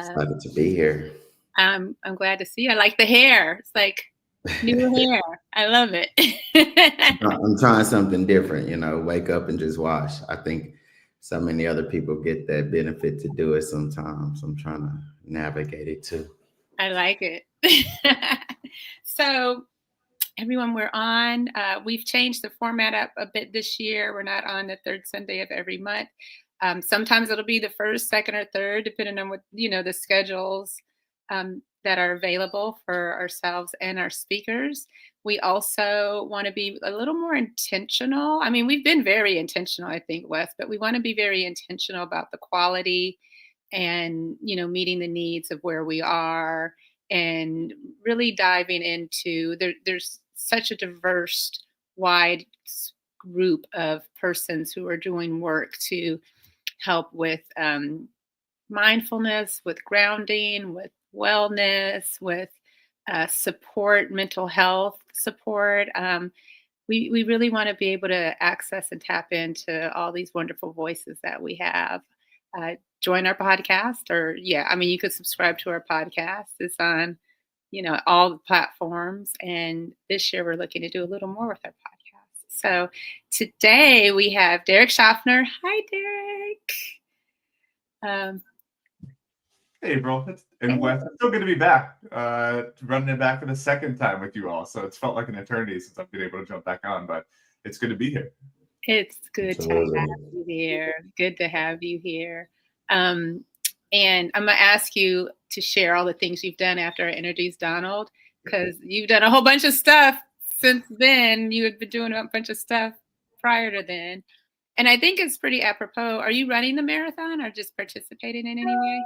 Excited to be here. I'm glad to see you. I like the hair. It's like new hair. I love it. I'm trying something different, wake up and just wash. I think so many other people get that benefit to do it sometimes. I'm trying to navigate it too. I like it. So, everyone, we're on. We've changed the format up a bit this year. We're not on the third Sunday of every month. Sometimes it'll be the first, second, or third, depending on what, the schedules that are available for ourselves and our speakers. We also want to be a little more intentional. I mean, we've been very intentional, I think, Wes, but we want to be very intentional about the quality and, meeting the needs of where we are and really diving into there's such a diverse, wide group of persons who are doing work to help with mindfulness, with grounding, with wellness, with support, mental health support. We really want to be able to access and tap into all these wonderful voices that we have. Join our podcast, or you could subscribe to our podcast. It's on, all the platforms. And this year we're looking to do a little more with our podcast. So today we have Derrick Shoffner. Hi, Derrick. Hey, April. And Wes, it's so good to be back, running it back for the second time with you all. So it's felt like an eternity since I've been able to jump back on, but it's good to be here. It's good to have you here. Good to have you here. And I'm going to ask you to share all the things you've done after I introduce Donald, because you've done a whole bunch of stuff since then. You had been doing a bunch of stuff prior to then. And I think it's pretty apropos. Are you running the marathon or just participating in any way?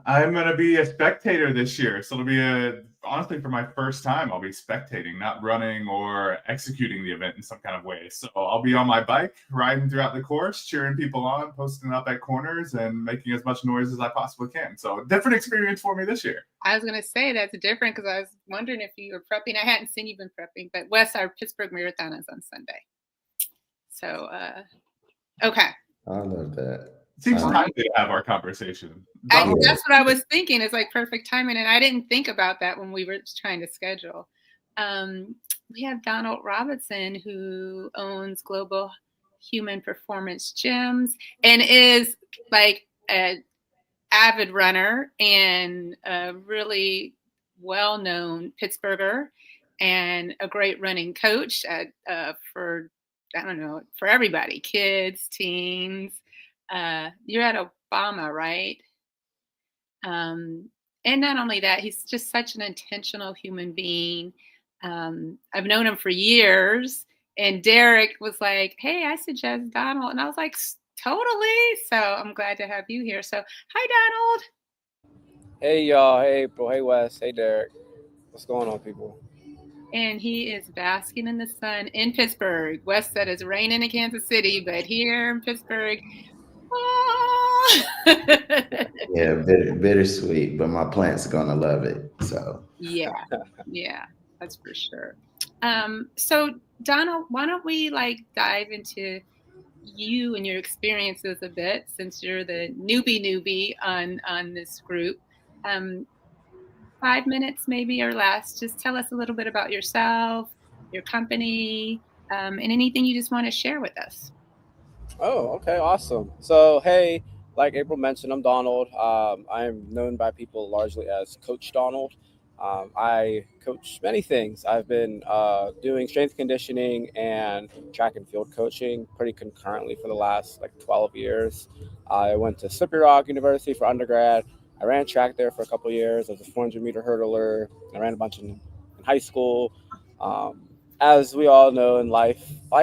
I'm going to be a spectator this year. So it'll be honestly, for my first time, I'll be spectating, not running or executing the event in some kind of way. So I'll be on my bike, riding throughout the course, cheering people on, posting up at corners, and making as much noise as I possibly can. So different experience for me this year. I was going to say that's different because I was wondering if you were prepping. I hadn't seen you been prepping, but Wes, our Pittsburgh Marathon is on Sunday. So, okay. I love that. Seems timely to have our conversation. That's what I was thinking. It's like perfect timing. And I didn't think about that when we were trying to schedule. We have Donald Robinson, who owns Global Human Performance Gyms and is like an avid runner and a really well-known Pittsburgher and a great running coach for everybody, kids, teens. You're at Obama, right? And not only that, he's just such an intentional human being. I've known him for years, and Derrick was like, "Hey, I suggest Donald," and I was like, "Totally." So I'm glad to have you here. So, hi, Donald. Hey, y'all. Hey, April. Hey, Wes. Hey, Derrick. What's going on, people? And he is basking in the sun in Pittsburgh. Wes said it's raining in Kansas City, but here in Pittsburgh. Yeah, bittersweet, but my plants are gonna love it. So yeah, that's for sure. So Donald, why don't we dive into you and your experiences a bit, since you're the newbie on this group. 5 minutes maybe or less. Just tell us a little bit about yourself, your company, and anything you just want to share with us. Oh, okay, awesome. So, hey, like April mentioned, I'm Donald. I am known by people largely as Coach Donald. I coach many things. I've been doing strength conditioning and track and field coaching pretty concurrently for the last 12 years. I went to Slippery Rock University for undergrad. I ran track there for a couple of years. I was a 400-meter hurdler. I ran a bunch in high school. As we all know in life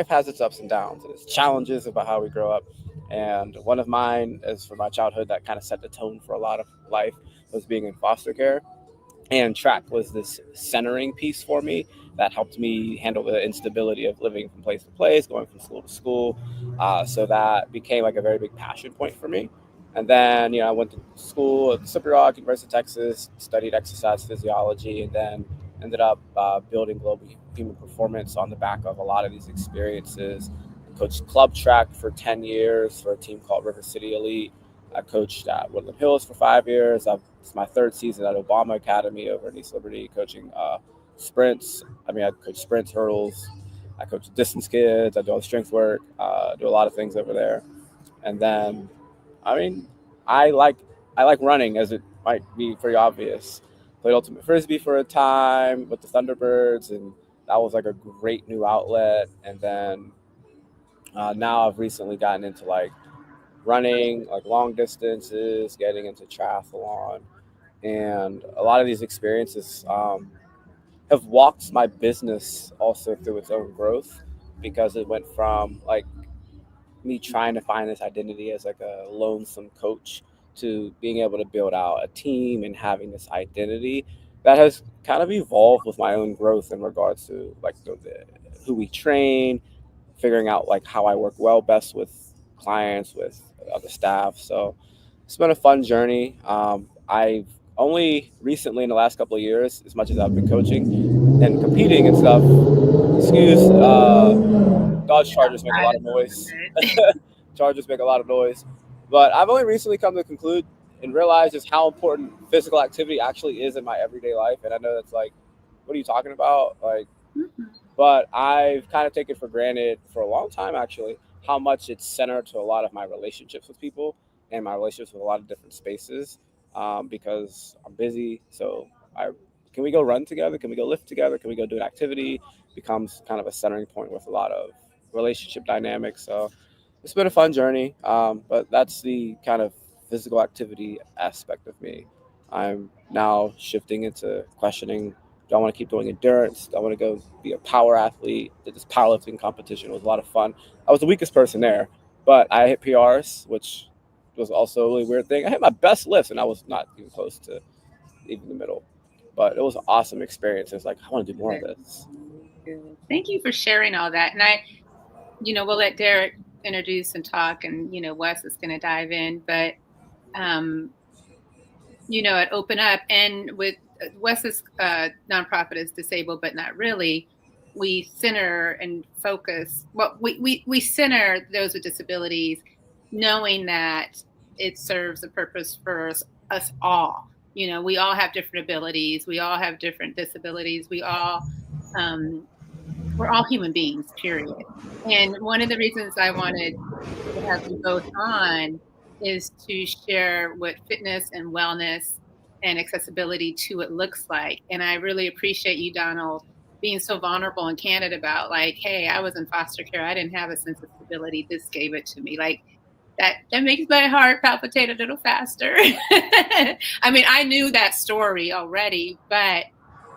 has its ups and downs and its challenges about how we grow up. And one of mine is for my childhood that kind of set the tone for a lot of life was being in foster care. And track was this centering piece for me that helped me handle the instability of living from place to place, going from school to school. So that became a very big passion point for me. And then, I went to school at Slippery Rock, University of Texas, studied exercise physiology, and then ended up building global human performance on the back of a lot of these experiences. I coached club track for 10 years for a team called River City Elite. I coached at Woodland Hills for 5 years. It's my third season at Obama Academy over in East Liberty, coaching sprints. I coach sprints, hurdles. I coach distance kids. I do all the strength work. Do a lot of things over there. And then, I like running, as it might be pretty obvious. Played ultimate frisbee for a time with the Thunderbirds, and that was like a great new outlet. And then now I've recently gotten into like running, like long distances, getting into triathlon, and a lot of these experiences have walked my business also through its own growth, because it went from like me trying to find this identity as like a lonesome coach to being able to build out a team and having this identity that has kind of evolved with my own growth in regards to like who we train, figuring out like how I work well best with clients, with other staff. So it's been a fun journey. I've only recently, in the last couple of years, as much as I've been coaching and competing and stuff, Dodge Chargers make a lot of noise. Chargers make a lot of noise. But I've only recently come to conclude and realize just how important physical activity actually is in my everyday life. And I know that's like, what are you talking about? Like, but I've kind of taken for granted for a long time, actually, how much it's centered to a lot of my relationships with people and my relationships with a lot of different spaces, because I'm busy. So can we go run together? Can we go lift together? Can we go do an activity? Becomes kind of a centering point with a lot of relationship dynamics. So it's been a fun journey, but that's the kind of physical activity aspect of me. I'm now shifting into questioning, do I want to keep doing endurance? Do I want to go be a power athlete? Did this powerlifting competition. It was a lot of fun. I was the weakest person there, but I hit PRs, which was also a really weird thing. I hit my best lifts, and I was not even close to even the middle. But it was an awesome experience. It's like, I want to do more of this. Good. Thank you for sharing all that. And we'll let Derrick introduce and talk, and, Wes is going to dive in. But, at Open Up, and with Wes's nonprofit is Disabled But Not Really, we center and focus. Well, we center those with disabilities, knowing that it serves a purpose for us all. We all have different abilities. We all have different disabilities. We're all human beings, period. And one of the reasons I wanted to have you both on is to share what fitness and wellness and accessibility to it looks like. And I really appreciate you, Donald, being so vulnerable and candid about like, hey, I was in foster care. I didn't have a sense of stability. This gave it to me. Like that makes my heart palpitate a little faster. I knew that story already, but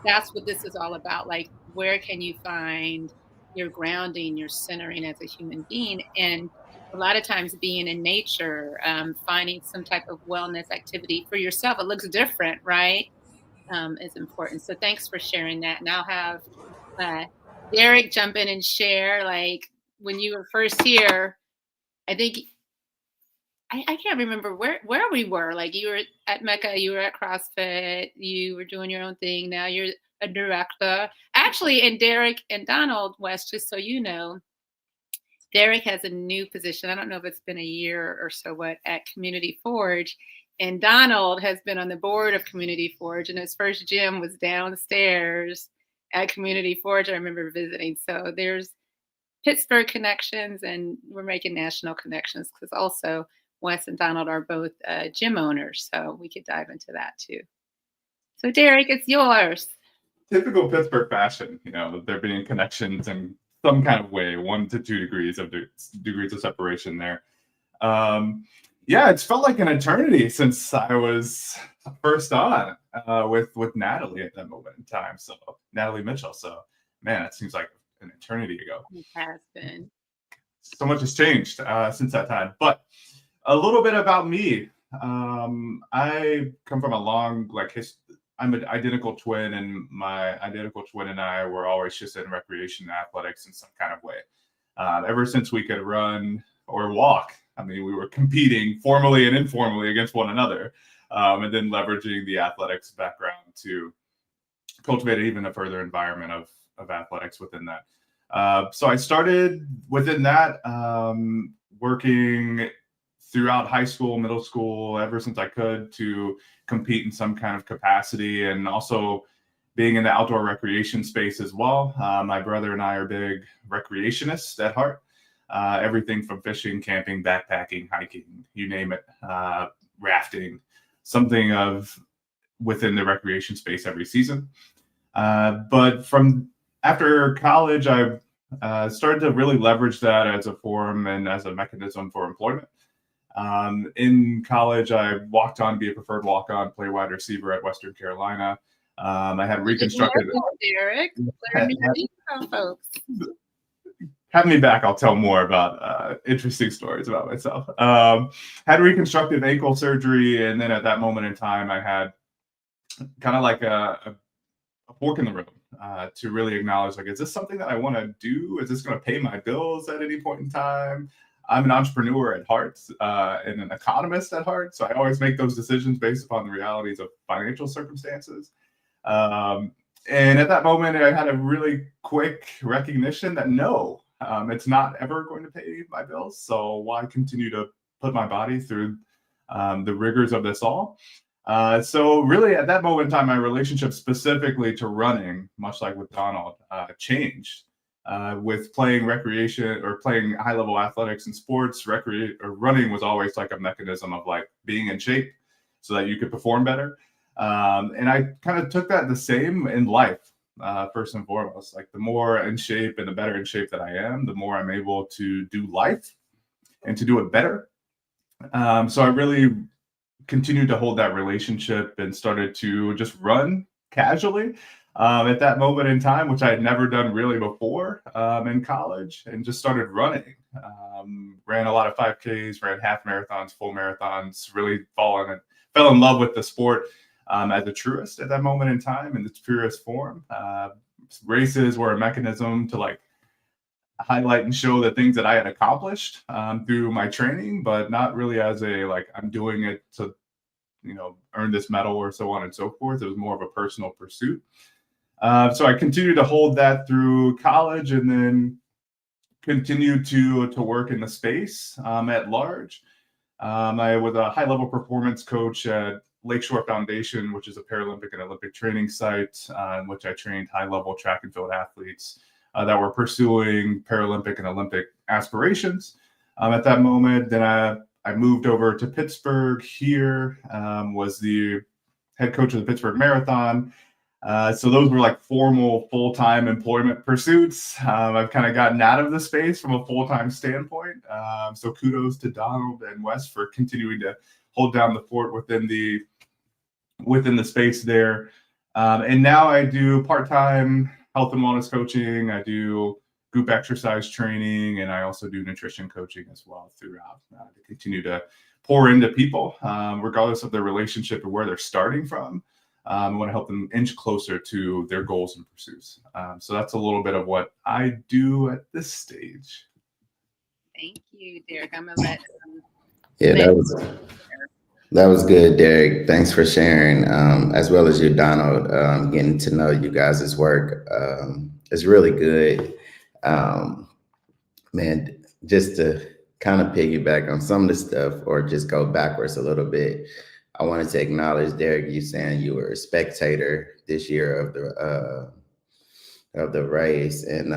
that's what this is all about. Like, where can you find your grounding, your centering as a human being? And a lot of times being in nature, finding some type of wellness activity for yourself, it looks different, right? Is important. So thanks for sharing that. And I'll have Derrick jump in and share, like, when you were first here, I think, I can't remember where we were. Like, you were at Mecca, you were at CrossFit, you were doing your own thing. Now you're a director. Actually, and Derrick and Donald, West, just so you know, Derrick has a new position. I don't know if it's been a year or so at Community Forge. And Donald has been on the board of Community Forge, and his first gym was downstairs at Community Forge. I remember visiting. So there's Pittsburgh connections, and we're making national connections, because also Wes and Donald are both gym owners. So we could dive into that too. So Derrick, it's yours. Typical Pittsburgh fashion, there being connections in some kind of way, 1 to 2 degrees of separation there. It's felt like an eternity since I was first on with Natalie at that moment in time. So Natalie Mitchell. So man, it seems like an eternity ago. It has been. So much has changed since that time. But a little bit about me. I come from a long history. I'm an identical twin, and my identical twin and I were always just in recreation and athletics in some kind of way. Ever since we could run or walk, we were competing formally and informally against one another, and then leveraging the athletics background to cultivate even a further environment of athletics within that. So I started within that, working throughout high school, middle school, ever since I could, to compete in some kind of capacity, and also being in the outdoor recreation space as well. My brother and I are big recreationists at heart. Everything from fishing, camping, backpacking, hiking, you name it, rafting, something of within the recreation space every season. But from after college, I started to really leverage that as a form and as a mechanism for employment. In college, I walked on to be a preferred walk-on, play wide receiver at Western Carolina. I had reconstructed. Derrick, learn your info, folks. Have me back. I'll tell more about interesting stories about myself. Had reconstructive ankle surgery, and then at that moment in time, I had kind of like a fork in the road to really acknowledge, like, is this something that I want to do? Is this going to pay my bills at any point in time? I'm an entrepreneur at heart and an economist at heart, so I always make those decisions based upon the realities of financial circumstances. And at that moment, I had a really quick recognition that no, it's not ever going to pay my bills. So why continue to put my body through the rigors of this all? So really at that moment in time, my relationship specifically to running, much like with Donald, changed. With playing recreation or playing high-level athletics and sports, running was always like a mechanism of like being in shape so that you could perform better. And I kind of took that the same in life, first and foremost. Like the more in shape and the better in shape that I am, the more I'm able to do life and to do it better. So I really continued to hold that relationship and started to just run casually at that moment in time, which I had never done really before in college, and just started running. Ran a lot of 5Ks, ran half marathons, full marathons, really fell in love with the sport as a truist at that moment in time in its purest form. Races were a mechanism to like highlight and show the things that I had accomplished through my training, but not really as a like I'm doing it to earn this medal or so on and so forth. It was more of a personal pursuit. So I continued to hold that through college, and then continued to work in the space at large. I was a high-level performance coach at Lakeshore Foundation, which is a Paralympic and Olympic training site in which I trained high-level track and field athletes that were pursuing Paralympic and Olympic aspirations. At that moment, then I moved over to Pittsburgh here, was the head coach of the Pittsburgh Marathon. So those were like formal full-time employment pursuits. I've kind of gotten out of the space from a full-time standpoint. So kudos to Donald and Wes for continuing to hold down the fort within the space there. And now I do part-time health and wellness coaching. I do group exercise training, and I also do nutrition coaching as well throughout to continue to pour into people, regardless of their relationship or where they're starting from. I want to help them inch closer to their goals and pursuits. So that's a little bit of what I do at this stage. Thank you, Derrick. I'm gonna let. Yeah, that was good, Derrick. Thanks for sharing, as well as you, Donald. Getting to know you guys' work is really good. Man, just to kind of piggyback on some of the stuff, or just go backwards a little bit. I wanted to acknowledge, Derrick, you saying you were a spectator this year of the race, and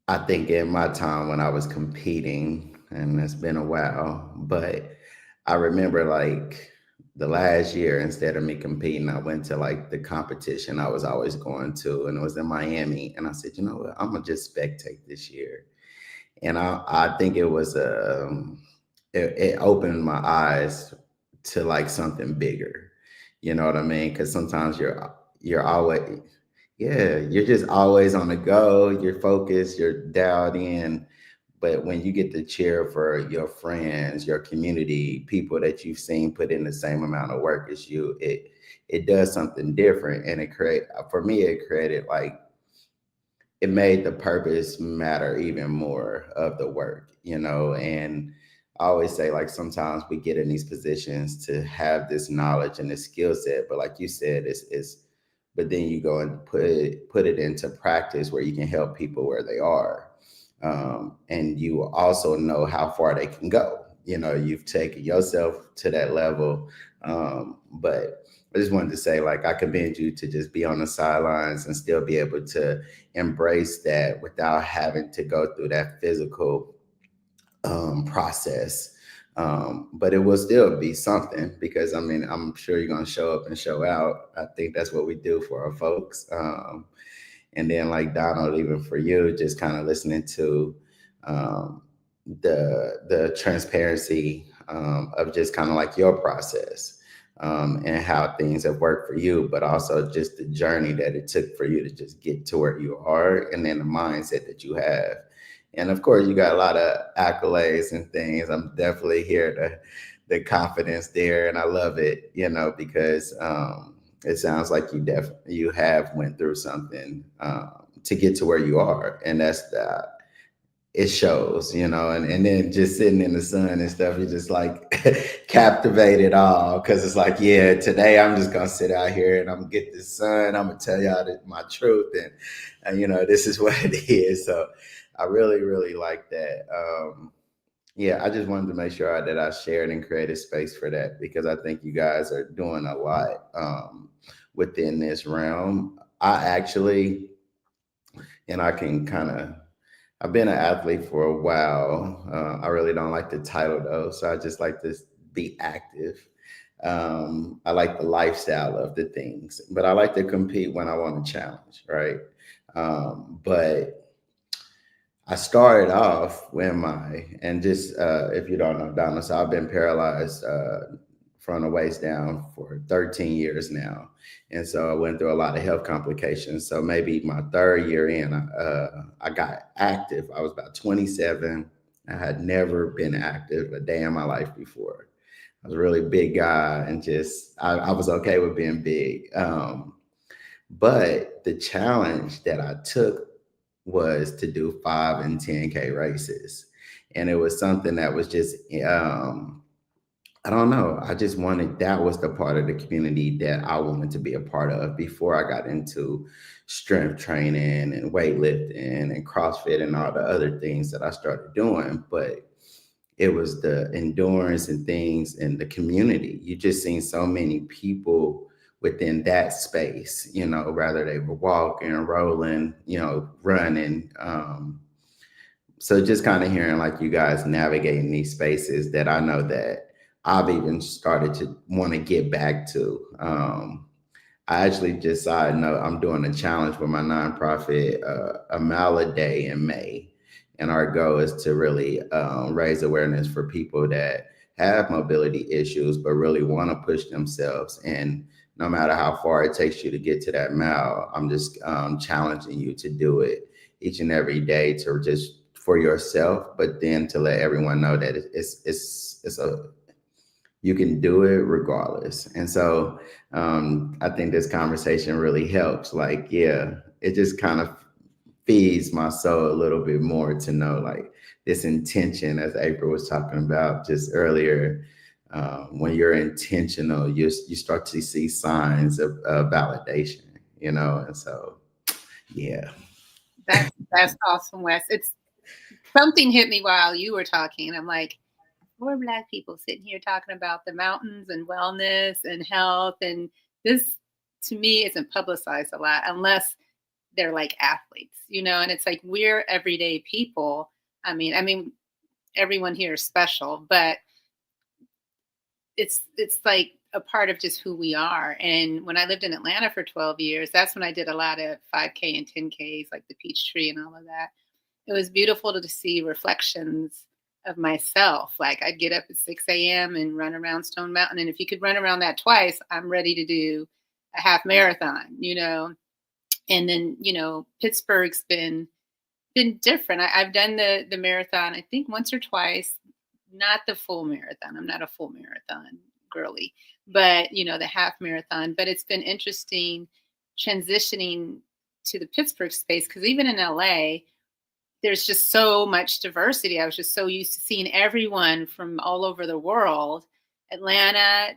I think in my time when I was competing, and it's been a while, but I remember like the last year, instead of me competing, I went to like the competition I was always going to, and it was in Miami, and I said, you know what, I'm gonna just spectate this year, and I think it was it opened my eyes to like something bigger. You know what I mean? Because sometimes you're always, you're just always on the go. You're focused, you're dialed in. But when you get to cheer for your friends, your community, people that you've seen put in the same amount of work as you, it does something different. And it created like, it made the purpose matter even more of the work, and I always say, like, sometimes we get in these positions to have this knowledge and this skill set, but like you said, but then you go and put it into practice where you can help people where they are. And you also know how far they can go. You know, you've taken yourself to that level. But I just wanted to say, like, I commend you to just be on the sidelines and still be able to embrace that without having to go through that physical process. But it will still be something because I mean, I'm sure you're going to show up and show out. I think that's what we do for our folks. And then, like Donald, even for you, just kind of listening to um, the transparency of just kind of like your process and how things have worked for you, but also just the journey that it took for you to just get to where you are, and then the mindset that you have. And of course, you got a lot of accolades and things. I'm definitely here to the confidence there, and I love it, you know, because it sounds like you have went through something to get to where you are, and that's the it shows, you know, and then just sitting in the sun and stuff, you just like captivated all because it's like, yeah, today I'm just gonna sit out here and I'm gonna get the sun. I'm gonna tell y'all my truth, and you know, this is what it is. So I really, really like that. Yeah, I just wanted to make sure that I shared and created space for that because I think you guys are doing a lot within this realm. I actually, and I can kind of I've been an athlete for a while. I really don't like the title though, so I just like to be active. I like the lifestyle of the things, but I like to compete when I want to challenge, right? But I started off when and just if you don't know, Donna, so I've been paralyzed from the waist down for 13 years now. And so I went through a lot of health complications. So maybe my third year in, I got active. I was about 27. I had never been active a day in my life before. I was a really big guy and just, I was okay with being big. But the challenge that I took was to do 5 and 10K races. And it was something that was just, I don't know. I just wanted, that was the part of the community that I wanted to be a part of before I got into strength training and weightlifting and CrossFit and all the other things that I started doing. But it was the endurance and things in the community. You just seen so many people within that space, you know, rather they were walking, rolling, you know, running. So just kind of hearing like you guys navigating these spaces that I know that I've even started to want to get back to. I actually just side note, I'm doing a challenge with my nonprofit, a mile a day in May. And our goal is to really raise awareness for people that have mobility issues, but really want to push themselves. And no matter how far it takes you to get to that mile, I'm just challenging you to do it each and every day to just for yourself, but then to let everyone know that you can do it regardless. And so I think this conversation really helps. Like, yeah, it just kind of feeds my soul a little bit more to know like this intention, as April was talking about just earlier. When you're intentional, you start to see signs of validation, you know? And so, yeah. That's awesome, Wes. It's something hit me while you were talking. I'm like, we're Black people sitting here talking about the mountains and wellness and health, and this to me isn't publicized a lot unless they're like athletes, you know. And it's like we're everyday people. I mean, everyone here is special, but it's like a part of just who we are. And when I lived in Atlanta for 12 years, that's when I did a lot of 5K and 10Ks, like the Peachtree and all of that. It was beautiful to see reflections of myself. Like I'd get up at 6 a.m. and run around Stone Mountain. And if you could run around that twice, I'm ready to do a half marathon, you know. And then, you know, Pittsburgh's been different. I've done the marathon, I think once or twice, not the full marathon. I'm not a full marathon girly, but you know, the half marathon. But it's been interesting transitioning to the Pittsburgh space because even in LA, there's just so much diversity. I was just so used to seeing everyone from all over the world. Atlanta,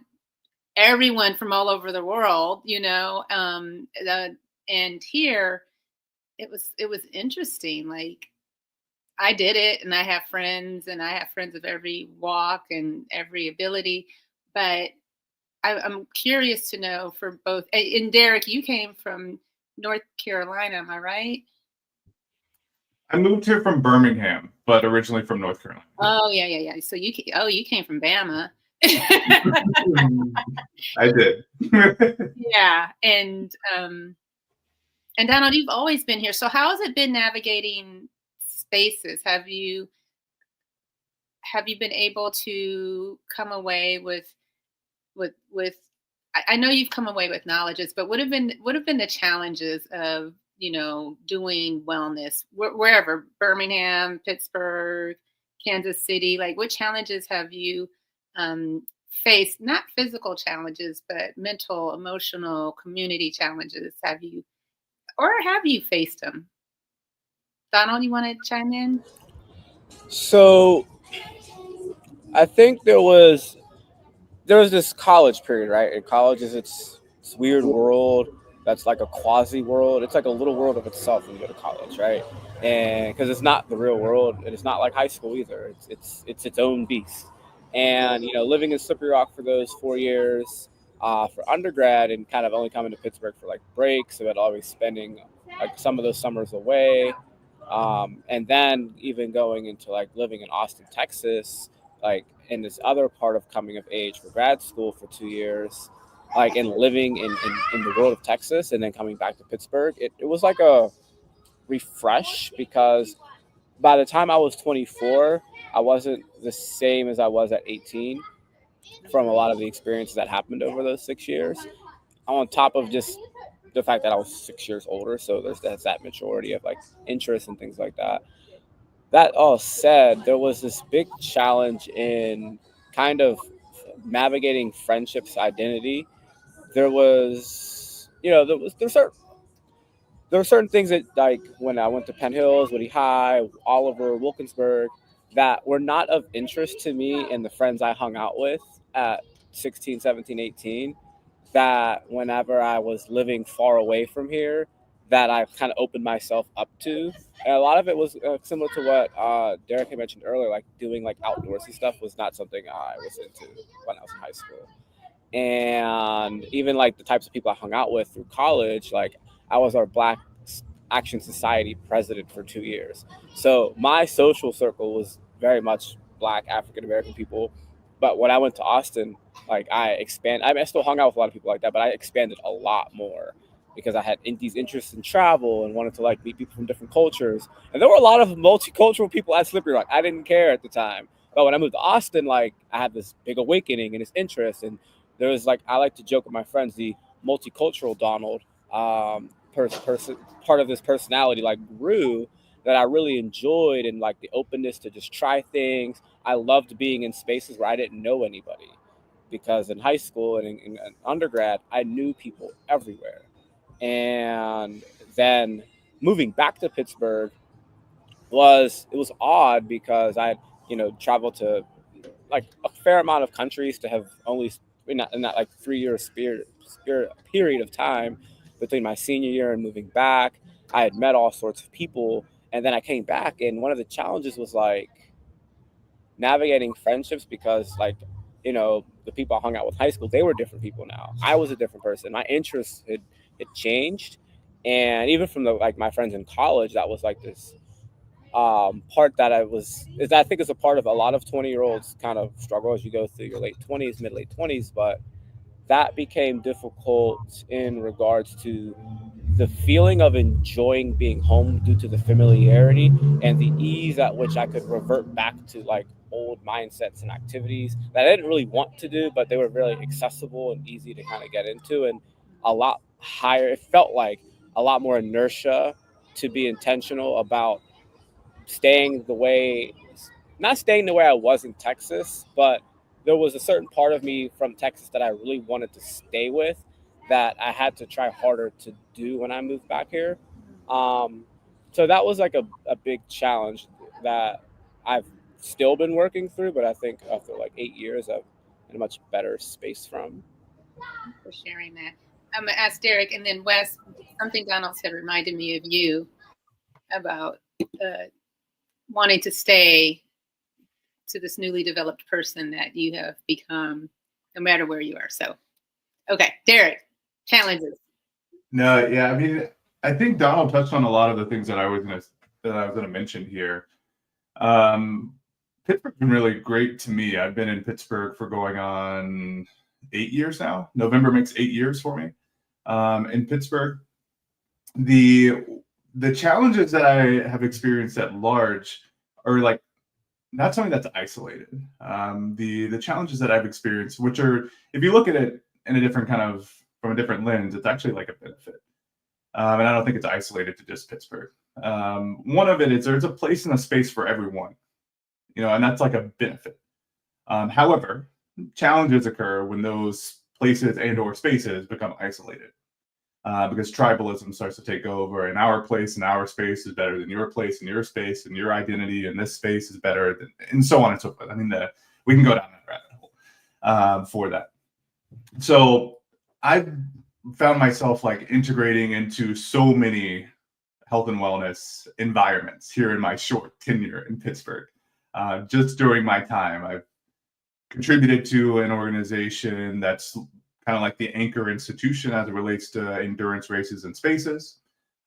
everyone from all over the world, you know. And here, it was interesting. Like I did it, and I have friends of every walk and every ability. But I'm curious to know for both. And Derrick, you came from North Carolina, am I right? I moved here from Birmingham, but originally from North Carolina. Oh yeah. So you came from Bama. I did. Yeah, and Donald, you've always been here. So how has it been navigating spaces? Have you been able to come away with I know you've come away with knowledges, but what have been the challenges of doing wellness wherever, Birmingham, Pittsburgh, Kansas City? Like, what challenges have you faced? Not physical challenges, but mental, emotional, community challenges. Have you faced them? Donald, you want to chime in? So I think there was this college period, right? And college is its weird world that's like a quasi world. It's like a little world of itself when you go to college, right? And because it's not the real world, and it's not like high school either. It's its own beast. And living in Slippery Rock for those 4 years for undergrad, and kind of only coming to Pittsburgh for like breaks, so I'd always spending like some of those summers away. And then even going into like living in Austin, Texas, like in this other part of coming of age for grad school for 2 years, like and living in the world of Texas, and then coming back to Pittsburgh, it was like a refresh, because by the time I was 24, I wasn't the same as I was at 18 from a lot of the experiences that happened over those 6 years. On top of just the fact that I was 6 years older, so there's that maturity of like interest and things like that. That all said, there was this big challenge in kind of navigating friendship's identity. There was, there were certain things that, like when I went to Penn Hills, Woody High, Oliver, Wilkinsburg, that were not of interest to me and the friends I hung out with at 16, 17, 18. That whenever I was living far away from here, that I kind of opened myself up to. And a lot of it was similar to what Derrick had mentioned earlier, like doing like outdoorsy stuff was not something I was into when I was in high school. And even like the types of people I hung out with through college, like I was our Black Action Society president for 2 years. So my social circle was very much Black African American people. But when I went to Austin, like I mean, I still hung out with a lot of people like that, but I expanded a lot more because I had these interests in travel and wanted to like meet people from different cultures. And there were a lot of multicultural people at Slippery Rock. I didn't care at the time. But when I moved to Austin, like I had this big awakening and this interest. And there was like, I like to joke with my friends, the multicultural Donald, part of this personality like grew, that I really enjoyed, and like the openness to just try things. I loved being in spaces where I didn't know anybody, because in high school and in undergrad, I knew people everywhere. And then moving back to Pittsburgh was odd, because I traveled to like a fair amount of countries to have only in that like 3 year spirit period of time between my senior year and moving back. I had met all sorts of people, and then I came back, and one of the challenges was like navigating friendships, because like the people I hung out with in high school, they were different people now. I was a different person. My interests had changed, and even from the like my friends in college, that was like this part that I think is a part of a lot of 20-year-olds kind of struggle as you go through your late 20s, late 20s. But that became difficult in regards to the feeling of enjoying being home due to the familiarity and the ease at which I could revert back to like old mindsets and activities that I didn't really want to do, but they were really accessible and easy to kind of get into, and a lot higher. It felt like a lot more inertia to be intentional about staying the way, not staying the way I was in Texas, but there was a certain part of me from Texas that I really wanted to stay with, that I had to try harder to do when I moved back here. So that was like a big challenge that I've still been working through, but I think after like 8 years, I'm in a much better space from. Thanks for sharing that. I'm gonna ask Derrick, and then Wes. Something Donald said reminded me of you about wanting to stay to this newly developed person that you have become, no matter where you are. So, okay, Derrick, challenges. No, yeah, I mean, I think Donald touched on a lot of the things that I was gonna mention here. Pittsburgh's been really great to me. I've been in Pittsburgh for going on 8 years now. November makes 8 years for me. In Pittsburgh, the challenges that I have experienced at large are like not something that's isolated. The challenges that I've experienced, which are, if you look at it in a different kind of from a different lens, it's actually like a benefit. And I don't think it's isolated to just Pittsburgh. One of it is there's a place and a space for everyone, and that's like a benefit. However, challenges occur when those places and/or spaces become isolated. Because tribalism starts to take over, and our place and our space is better than your place and your space, and your identity in this space is better than, and so on and so forth. I mean, we can go down that rabbit hole for that. So I've found myself like integrating into so many health and wellness environments here in my short tenure in Pittsburgh. Just during my time, I've contributed to an organization that's kind of like the anchor institution as it relates to endurance races and spaces.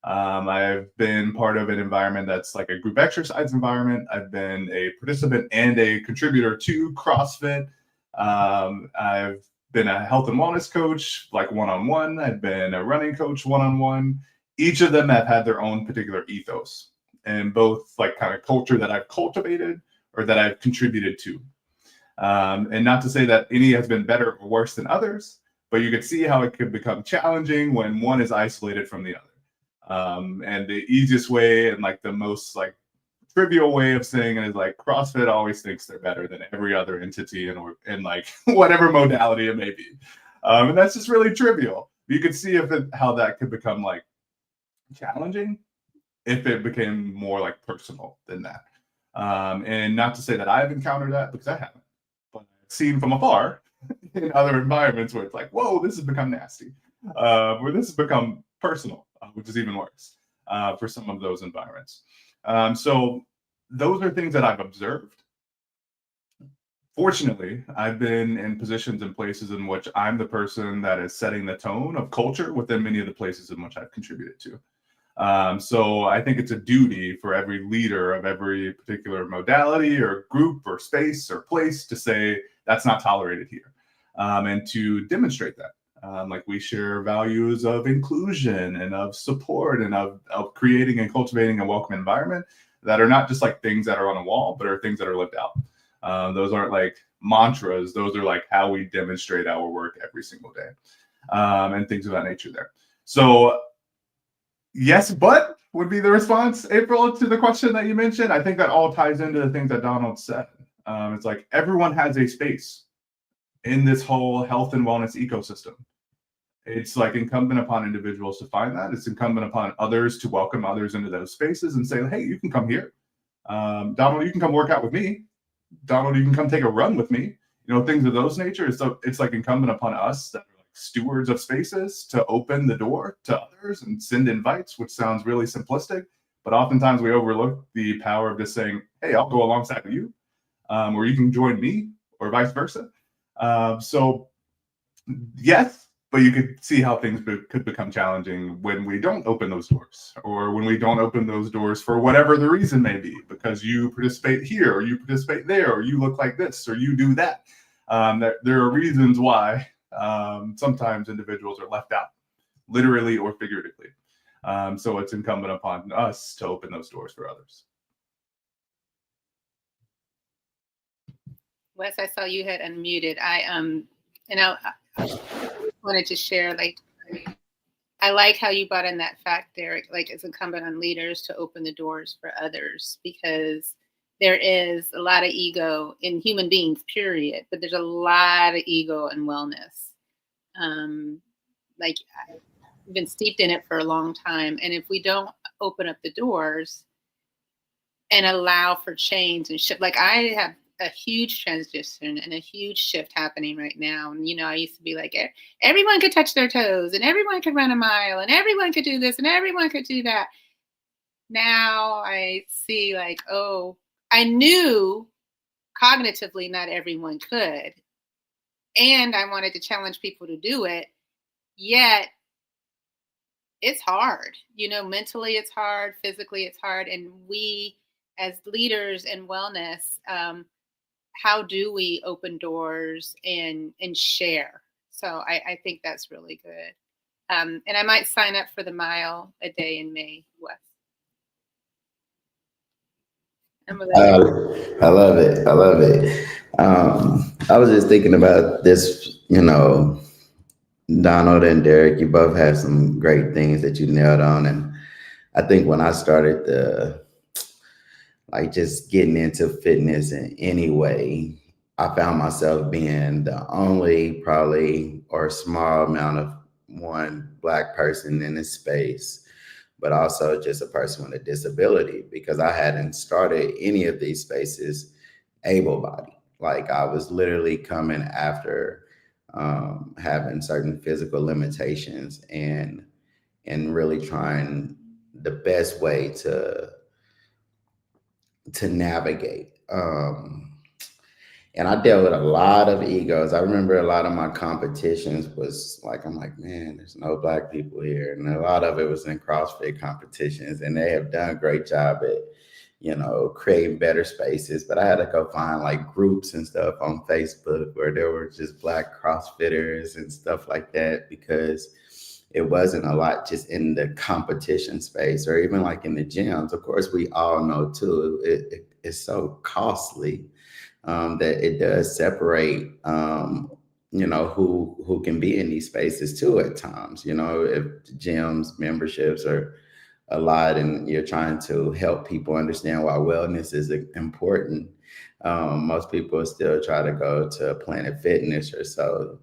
I've been part of an environment that's like a group exercise environment. I've been a participant and a contributor to CrossFit. I've been a health and wellness coach, like one-on-one. I've been a running coach one-on-one. Each of them have had their own particular ethos, and both like kind of culture that I've cultivated or that I've contributed to. And not to say that any has been better or worse than others, but you could see how it could become challenging when one is isolated from the other. And the easiest way and like the most like trivial way of saying it is like CrossFit always thinks they're better than every other entity in like whatever modality it may be. And that's just really trivial. You could see how that could become like challenging if it became more like personal than that. And not to say that I've encountered that, because I haven't, but I've seen from afar in other environments where it's like, whoa, this has become nasty, where this has become personal, which is even worse for some of those environments. So those are things that I've observed. Fortunately, I've been in positions and places in which I'm the person that is setting the tone of culture within many of the places in which I've contributed to. So I think it's a duty for every leader of every particular modality or group or space or place to say that's not tolerated here, and to demonstrate that. Like we share values of inclusion and of support and of creating and cultivating a welcome environment that are not just like things that are on a wall, but are things that are lived out. Those aren't like mantras. Those are like how we demonstrate our work every single day, and things of that nature there. So yes, but would be the response, April, to the question that you mentioned. I think that all ties into the things that Donald said. It's like everyone has a space in this whole health and wellness ecosystem. It's like incumbent upon individuals to find that. It's incumbent upon others to welcome others into those spaces and say, hey, you can come here. Donald, you can come work out with me. Donald, you can come take a run with me. Things of those nature. So it's like incumbent upon us that are like stewards of spaces to open the door to others and send invites, which sounds really simplistic, but oftentimes we overlook the power of just saying, hey, I'll go alongside of you, or you can join me, or vice versa. So yes, but you could see how things could become challenging when we don't open those doors, or when we don't open those doors for whatever the reason may be, because you participate here, or you participate there, or you look like this, or you do that. There are reasons why sometimes individuals are left out, literally or figuratively. So it's incumbent upon us to open those doors for others. Wes, I saw you had unmuted. I wanted to share, like, I like how you brought in that fact, Derrick, like it's incumbent on leaders to open the doors for others, because there is a lot of ego in human beings, period, but there's a lot of ego in wellness. Like I've been steeped in it for a long time. And if we don't open up the doors and allow for change and shift, like I have a huge transition and a huge shift happening right now. And, I used to be like, everyone could touch their toes and everyone could run a mile and everyone could do this and everyone could do that. now I see like, oh, I knew cognitively not everyone could. And I wanted to challenge people to do it. Yet it's hard, mentally it's hard, physically it's hard. And we as leaders in wellness, how do we open doors and share? So I think that's really good. And I might sign up for the mile a day in May, Wes. I love it. I love it. I was just thinking about this, Donald and Derrick, you both have some great things that you nailed on. And I think when I started like just getting into fitness in any way, I found myself being the only probably or small amount of one Black person in this space, but also just a person with a disability because I hadn't started any of these spaces able-bodied. Like I was literally coming after having certain physical limitations and really trying the best way to navigate. And I dealt with a lot of egos. I remember a lot of my competitions was like, I'm like, man, there's no Black people here. And a lot of it was in CrossFit competitions. And they have done a great job at, creating better spaces. But I had to go find like groups and stuff on Facebook where there were just Black CrossFitters and stuff like that, because it wasn't a lot just in the competition space or even like in the gyms. Of course, we all know too, it's so costly that it does separate, who can be in these spaces too at times. If the gyms memberships are a lot and you're trying to help people understand why wellness is important, most people still try to go to Planet Fitness or so,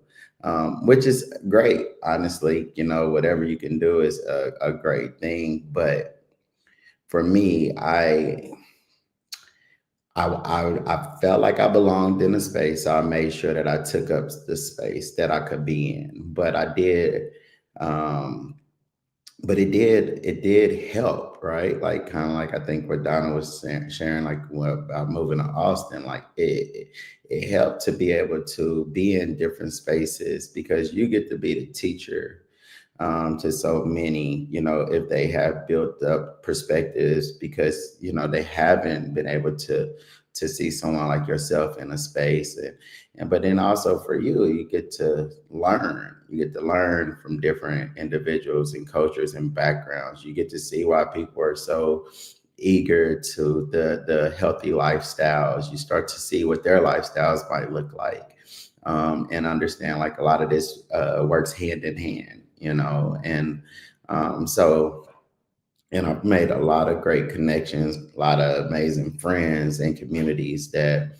which is great. Honestly, whatever you can do is a great thing. But for me, I felt like I belonged in a space, so I made sure that I took up the space that I could be in. But I did, but it did help, right? Like kind of like I think what Donna was sharing, like about moving to Austin, like it helped to be able to be in different spaces because you get to be the teacher to so many, if they have built up perspectives because, they haven't been able to see someone like yourself in a space. But then also for you, you get to learn from different individuals and cultures and backgrounds. You get to see why people are so eager to the healthy lifestyles. You start to see what their lifestyles might look like, and understand like a lot of this works hand in hand. And so, I've made a lot of great connections, a lot of amazing friends and communities that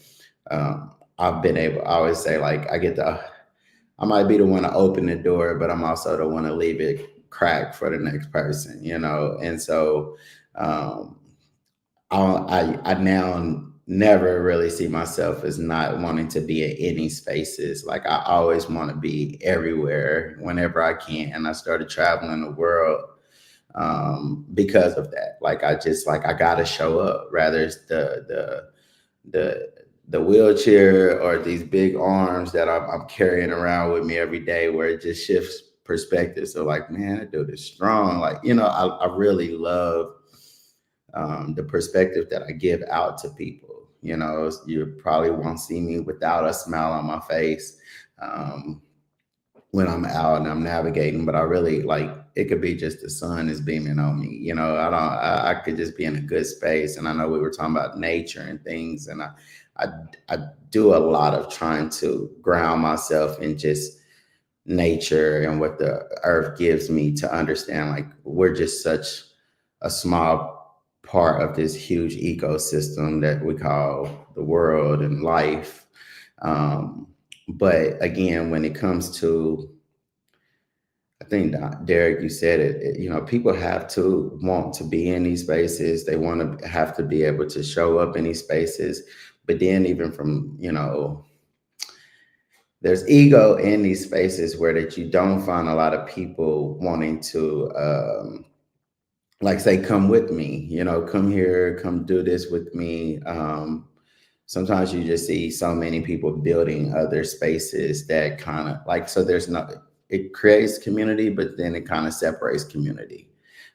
I've been able, I always say like, I might be the one to open the door, but I'm also the one to leave it cracked for the next person, And so I now never really see myself as not wanting to be in any spaces. Like I always want to be everywhere whenever I can. And I started traveling the world because of that. Like I gotta show up, rather it's the wheelchair or these big arms that I'm carrying around with me every day, where it just shifts perspective. So like, man, that dude is strong. Like, I really love the perspective that I give out to people. You probably won't see me without a smile on my face when I'm out and I'm navigating, but I really like, it could be just the sun is beaming on me. I could just be in a good space. And I know we were talking about nature and things, and I do a lot of trying to ground myself in just nature and what the earth gives me, to understand like we're just such a small part of this huge ecosystem that we call the world and life. But again, when it comes to, I think Derrick, you said it, people have to want to be in these spaces. They want to have to be able to show up in these spaces. But then even from, there's ego in these spaces where that you don't find a lot of people wanting to like say, come with me, come here, come do this with me. Sometimes you just see so many people building other spaces that kind of like, so it creates community, but then it kind of separates community.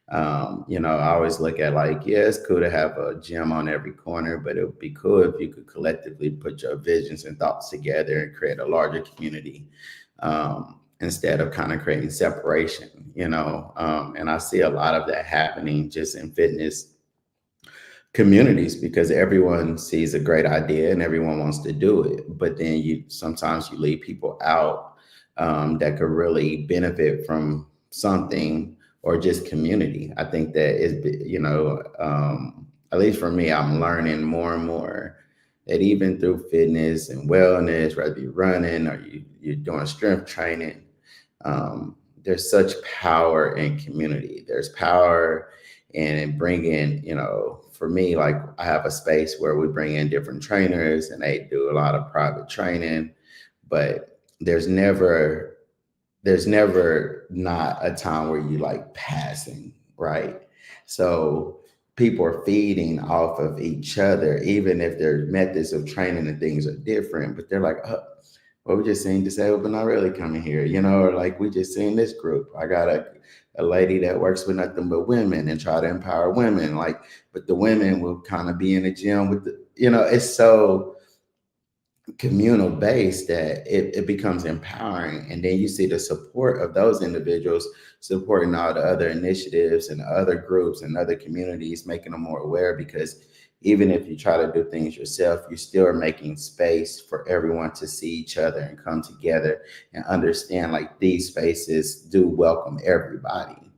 I always look at like, yeah, it's cool to have a gym on every corner, but it would be cool if you could collectively put your visions and thoughts together and create a larger community, instead of kind of creating separation, and I see a lot of that happening just in fitness communities because everyone sees a great idea and everyone wants to do it, but then you sometimes you leave people out, that could really benefit from something or just community. I think that is, at least for me, I'm learning more and more that even through fitness and wellness, whether you're running or you're doing strength training, there's such power in community. There's power in bringing, for me, like I have a space where we bring in different trainers and they do a lot of private training, but there's never not a time where you like passing, right? So people are feeding off of each other, even if their methods of training and things are different, but they're like, oh, well, we just seen disabled, but not really coming here, or like we just seen this group. I got a lady that works with nothing but women and try to empower women, like, but the women will kind of be in the gym with it's so communal based that it becomes empowering, and then you see the support of those individuals supporting all the other initiatives and other groups and other communities, making them more aware, because even if you try to do things yourself, you still are making space for everyone to see each other and come together and understand like these spaces do welcome everybody,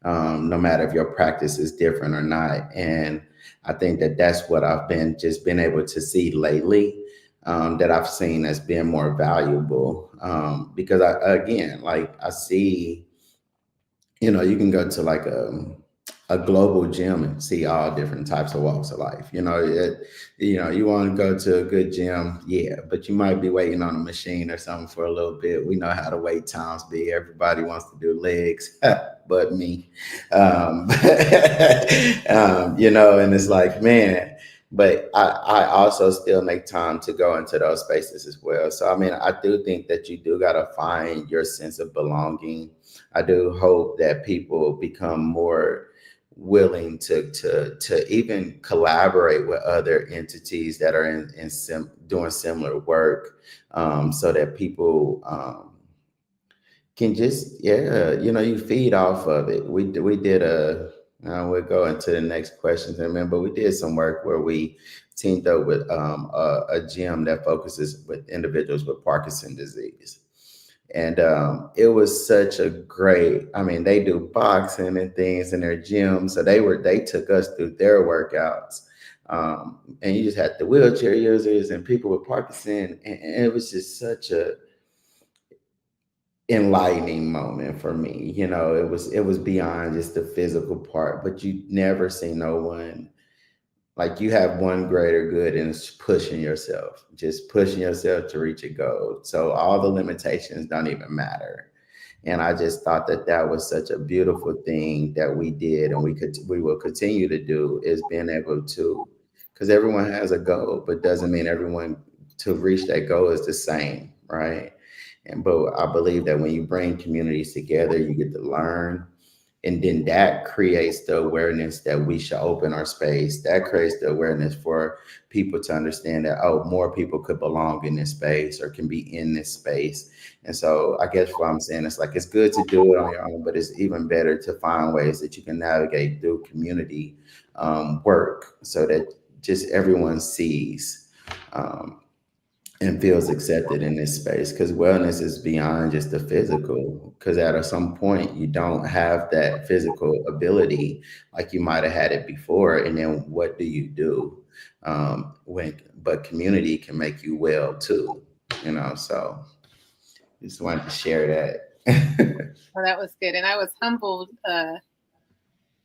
no matter if your practice is different or not. And I think that that's what I've been able to see lately, that I've seen as being more valuable, because I see, you can go to like a global gym and see all different types of walks of life. You want to go to a good gym, yeah, but you might be waiting on a machine or something for a little bit. We know how the wait times be. Everybody wants to do legs, but me. And it's like, man. But I also still make time to go into those spaces as well. So, I mean, I do think that you do got to find your sense of belonging. I do hope that people become more willing to even collaborate with other entities that are doing similar work, so that people can just, you feed off of it. We did we'll go into the next questions in a minute, but we did some work where we teamed up with a gym that focuses with individuals with Parkinson's disease. And it was such a great, I mean, they do boxing and things in their gym. So they took us through their workouts. And you just had the wheelchair users and people with Parkinson. And it was just such a enlightening moment for me. It was beyond just the physical part, but you never see no one like you have one greater good, and it's just pushing yourself to reach a goal. So all the limitations don't even matter. And I just thought that that was such a beautiful thing that we did, and we will continue to do, is being able to, because everyone has a goal, but doesn't mean everyone to reach that goal is the same, right? But I believe that when you bring communities together, you get to learn. And then that creates the awareness that we should open our space. That creates the awareness for people to understand that, oh, more people could belong in this space or can be in this space. And so I guess what I'm saying is like, it's good to do it on your own, but it's even better to find ways that you can navigate through community work, so that just everyone sees and feels accepted in this space, because wellness is beyond just the physical, because at some point you don't have that physical ability like you might have had it before, and then what do you do, but community can make you well too, so just wanted to share that. Well, that was good. And I was humbled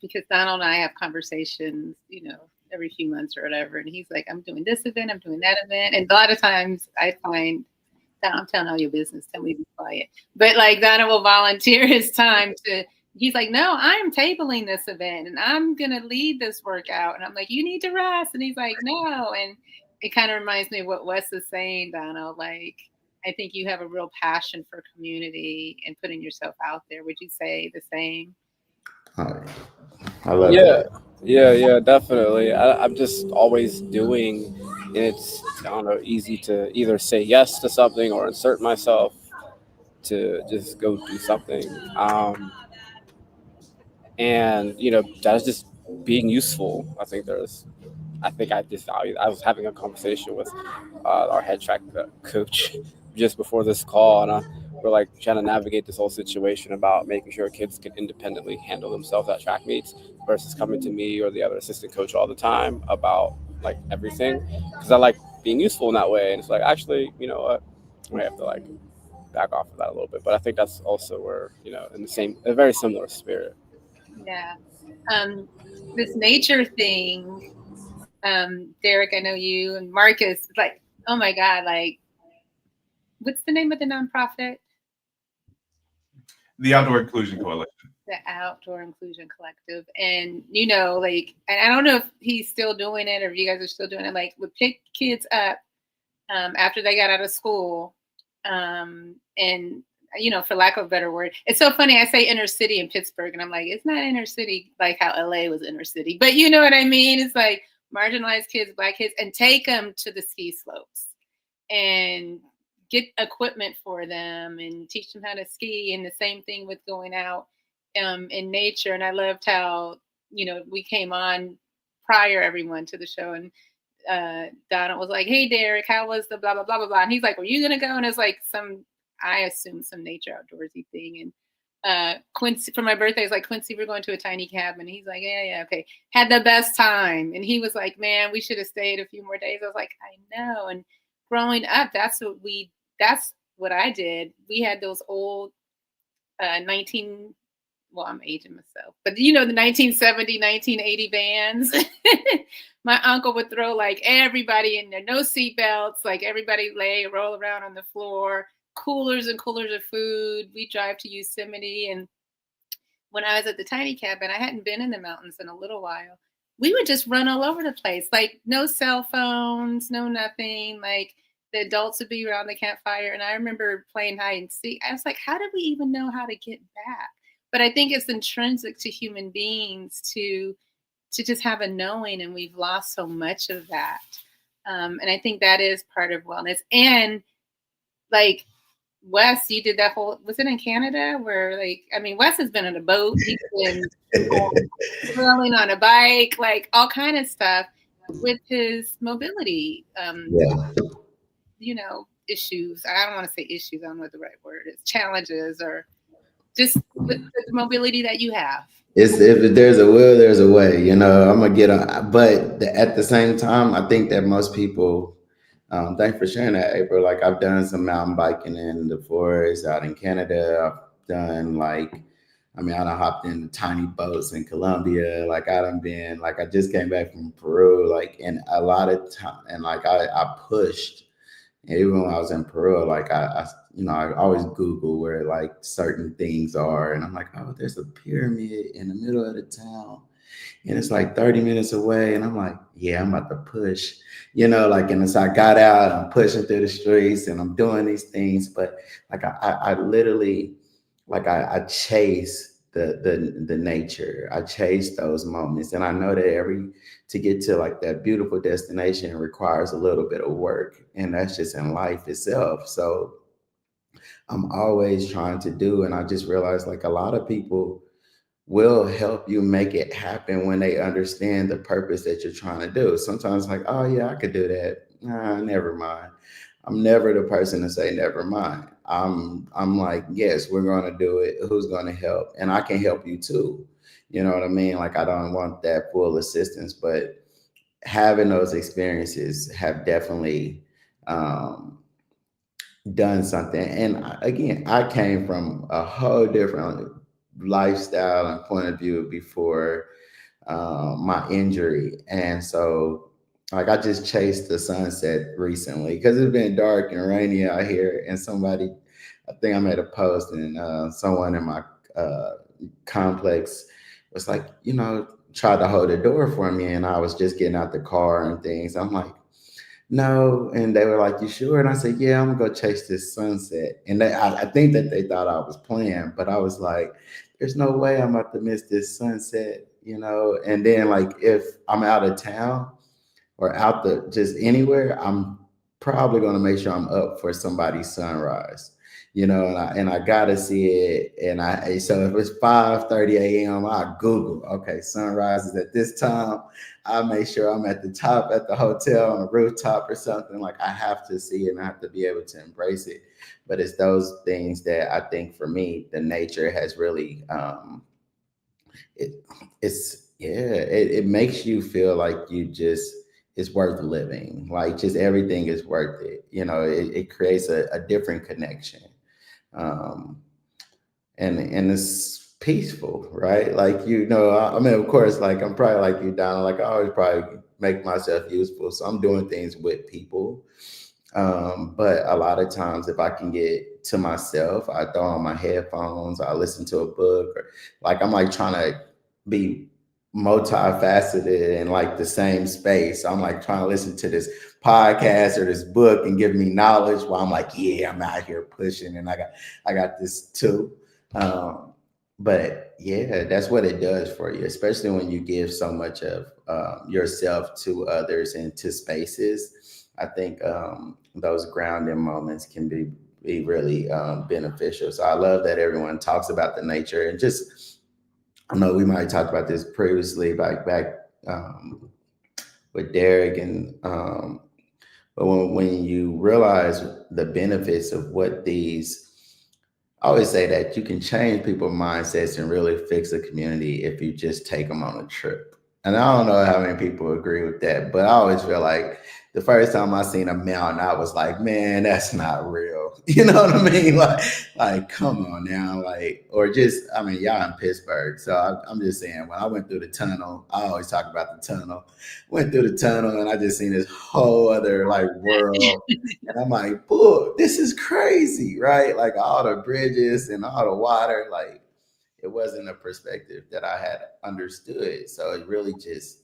because Donald and I have conversations, every few months or whatever. And he's like, I'm doing this event, I'm doing that event. And a lot of times I find that I'm telling all your business, tell me to be quiet. But like Donna will volunteer his time to he's like, no, I'm tabling this event and I'm going to lead this workout. And I'm like, you need to rest. And he's like, no. And it kind of reminds me of what Wes is saying, Donald. Like, I think you have a real passion for community and putting yourself out there. Would you say the same? I love Yeah, that. yeah, definitely. I'm just always doing, and it's, I don't know, easy to either say yes to something or insert myself to just go do something. And that's just being useful. I think I just value. I was having a conversation with our head track coach just before this call, and we're like trying to navigate this whole situation about making sure kids can independently handle themselves at track meets versus coming to me or the other assistant coach all the time about like everything, because I like being useful in that way. And it's like, actually, you know what, I have to like back off of that a little bit. But I think that's also where, in a very similar spirit. Yeah. This nature thing, Derrick, I know you and Marcus, like, oh my God, like, what's the name of the nonprofit? The Outdoor Inclusion Coalition. The Outdoor Inclusion Collective. And, like, and I don't know if he's still doing it or if you guys are still doing it, like, would pick kids up after they got out of school. And, for lack of a better word, it's so funny. I say inner city in Pittsburgh, and I'm like, it's not inner city like how LA was inner city. But you know what I mean? It's like marginalized kids, Black kids, and take them to the ski slopes and get equipment for them and teach them how to ski. And the same thing with going out in nature. And I loved how, we came on prior, everyone, to the show, and Donald was like, hey, Derrick, how was the blah, blah, blah, blah, blah. And he's like, were you going to go? And it's like I assume some nature outdoorsy thing. And Quincy, for my birthday, it's like, Quincy, we're going to a tiny cabin. And he's like, yeah, okay. Had the best time. And he was like, man, we should have stayed a few more days. I was like, I know. And growing up, that's what I did. We had those old 19, well, I'm aging myself, but the 1970, 1980 vans. My uncle would throw like everybody in there, no seatbelts, like everybody roll around on the floor, coolers and coolers of food. We drive to Yosemite. And when I was at the tiny cabin, I hadn't been in the mountains in a little while. We would just run all over the place, like no cell phones, no nothing. Like the adults would be around the campfire. And I remember playing hide and seek. I was like, how did we even know how to get back? But I think it's intrinsic to human beings to just have a knowing, and we've lost so much of that. And I think that is part of wellness. And like Wes, you did that whole, was it in Canada where Wes has been on a boat, he's been rolling on a bike, like all kind of stuff with his mobility, issues. I don't want to say issues, I don't know what the right word is, challenges, or just with the mobility that you have. If there's a will, there's a way. I'm gonna get on. But at the same time, I think that most people. Thanks for sharing that, April. Like, I've done some mountain biking in the forest out in Canada. I've done I done hopped in tiny boats in Colombia. Like, I just came back from Peru. Like, and a lot of time, and like I pushed. Even when I was in Peru, like I always Google where like certain things are, and I'm like, oh, there's a pyramid in the middle of the town, and it's like 30 minutes away, and I'm like, yeah, I'm about to push, and so I got out, I'm pushing through the streets, and I'm doing these things, but like I literally, like I chase the nature, I chase those moments, and I know that to get to like that beautiful destination requires a little bit of work, and that's just in life itself. So I'm always trying to do, and I just realized like a lot of people will help you make it happen when they understand the purpose that you're trying to do. Sometimes like, oh yeah, I could do that. Nah, never mind. I'm never the person to say never mind. I'm like, yes, we're going to do it. Who's going to help? And I can help you too. You know what I mean? Like, I don't want that full assistance, but having those experiences have definitely done something. And again, I came from a whole different lifestyle and point of view before my injury. And so like I just chased the sunset recently because it's been dark and rainy out here. And I think I made a post, and someone in my complex was like, tried to hold the door for me, and I was just getting out the car and things. I'm like, no. And they were like, you sure? And I said, yeah, I'm gonna go chase this sunset. And I think that they thought I was playing, but I was like, there's no way I'm about to miss this sunset, And then, like, if I'm out of town or out the just anywhere, I'm probably going to make sure I'm up for somebody's sunrise, and I gotta see it. And so if it's 5:30 a.m., I Google, okay, sunrise is at this time. I make sure I'm at the top at the hotel on a rooftop or something. Like, I have to see it and I have to be able to embrace it. But it's those things that I think for me, the nature has really it makes you feel like it's worth living. Like, just everything is worth it. It creates a different connection. And it's peaceful, right? Like, I mean, of course, like, I'm probably like you, Donna, like, I always probably make myself useful. So I'm doing things with people. But a lot of times, if I can get to myself, I throw on my headphones, I listen to a book, or like, I'm like trying to be multifaceted in like the same space. I'm like trying to listen to this podcast or this book and give me knowledge while I'm like, yeah, I'm out here pushing, and I got this too. But yeah, that's what it does for you, especially when you give so much of yourself to others and to spaces. I think those grounding moments can be really beneficial. So I love that everyone talks about the nature, and just, I know we might have talked about this previously back with Derrick, and but when you realize the benefits of what I always say that you can change people's mindsets and really fix a community if you just take them on a trip. And I don't know how many people agree with that, but I always feel like the first time I seen a mountain, I was like, man, that's not real. You know what I mean? Like, come on now. Like, or just, I mean, y'all in Pittsburgh. So I'm just saying, when I went through the tunnel, I always talk about the tunnel. Went through the tunnel and I just seen this whole other like world. And I'm like, boy, this is crazy, right? Like, all the bridges and all the water, like, it wasn't a perspective that I had understood. So it really just,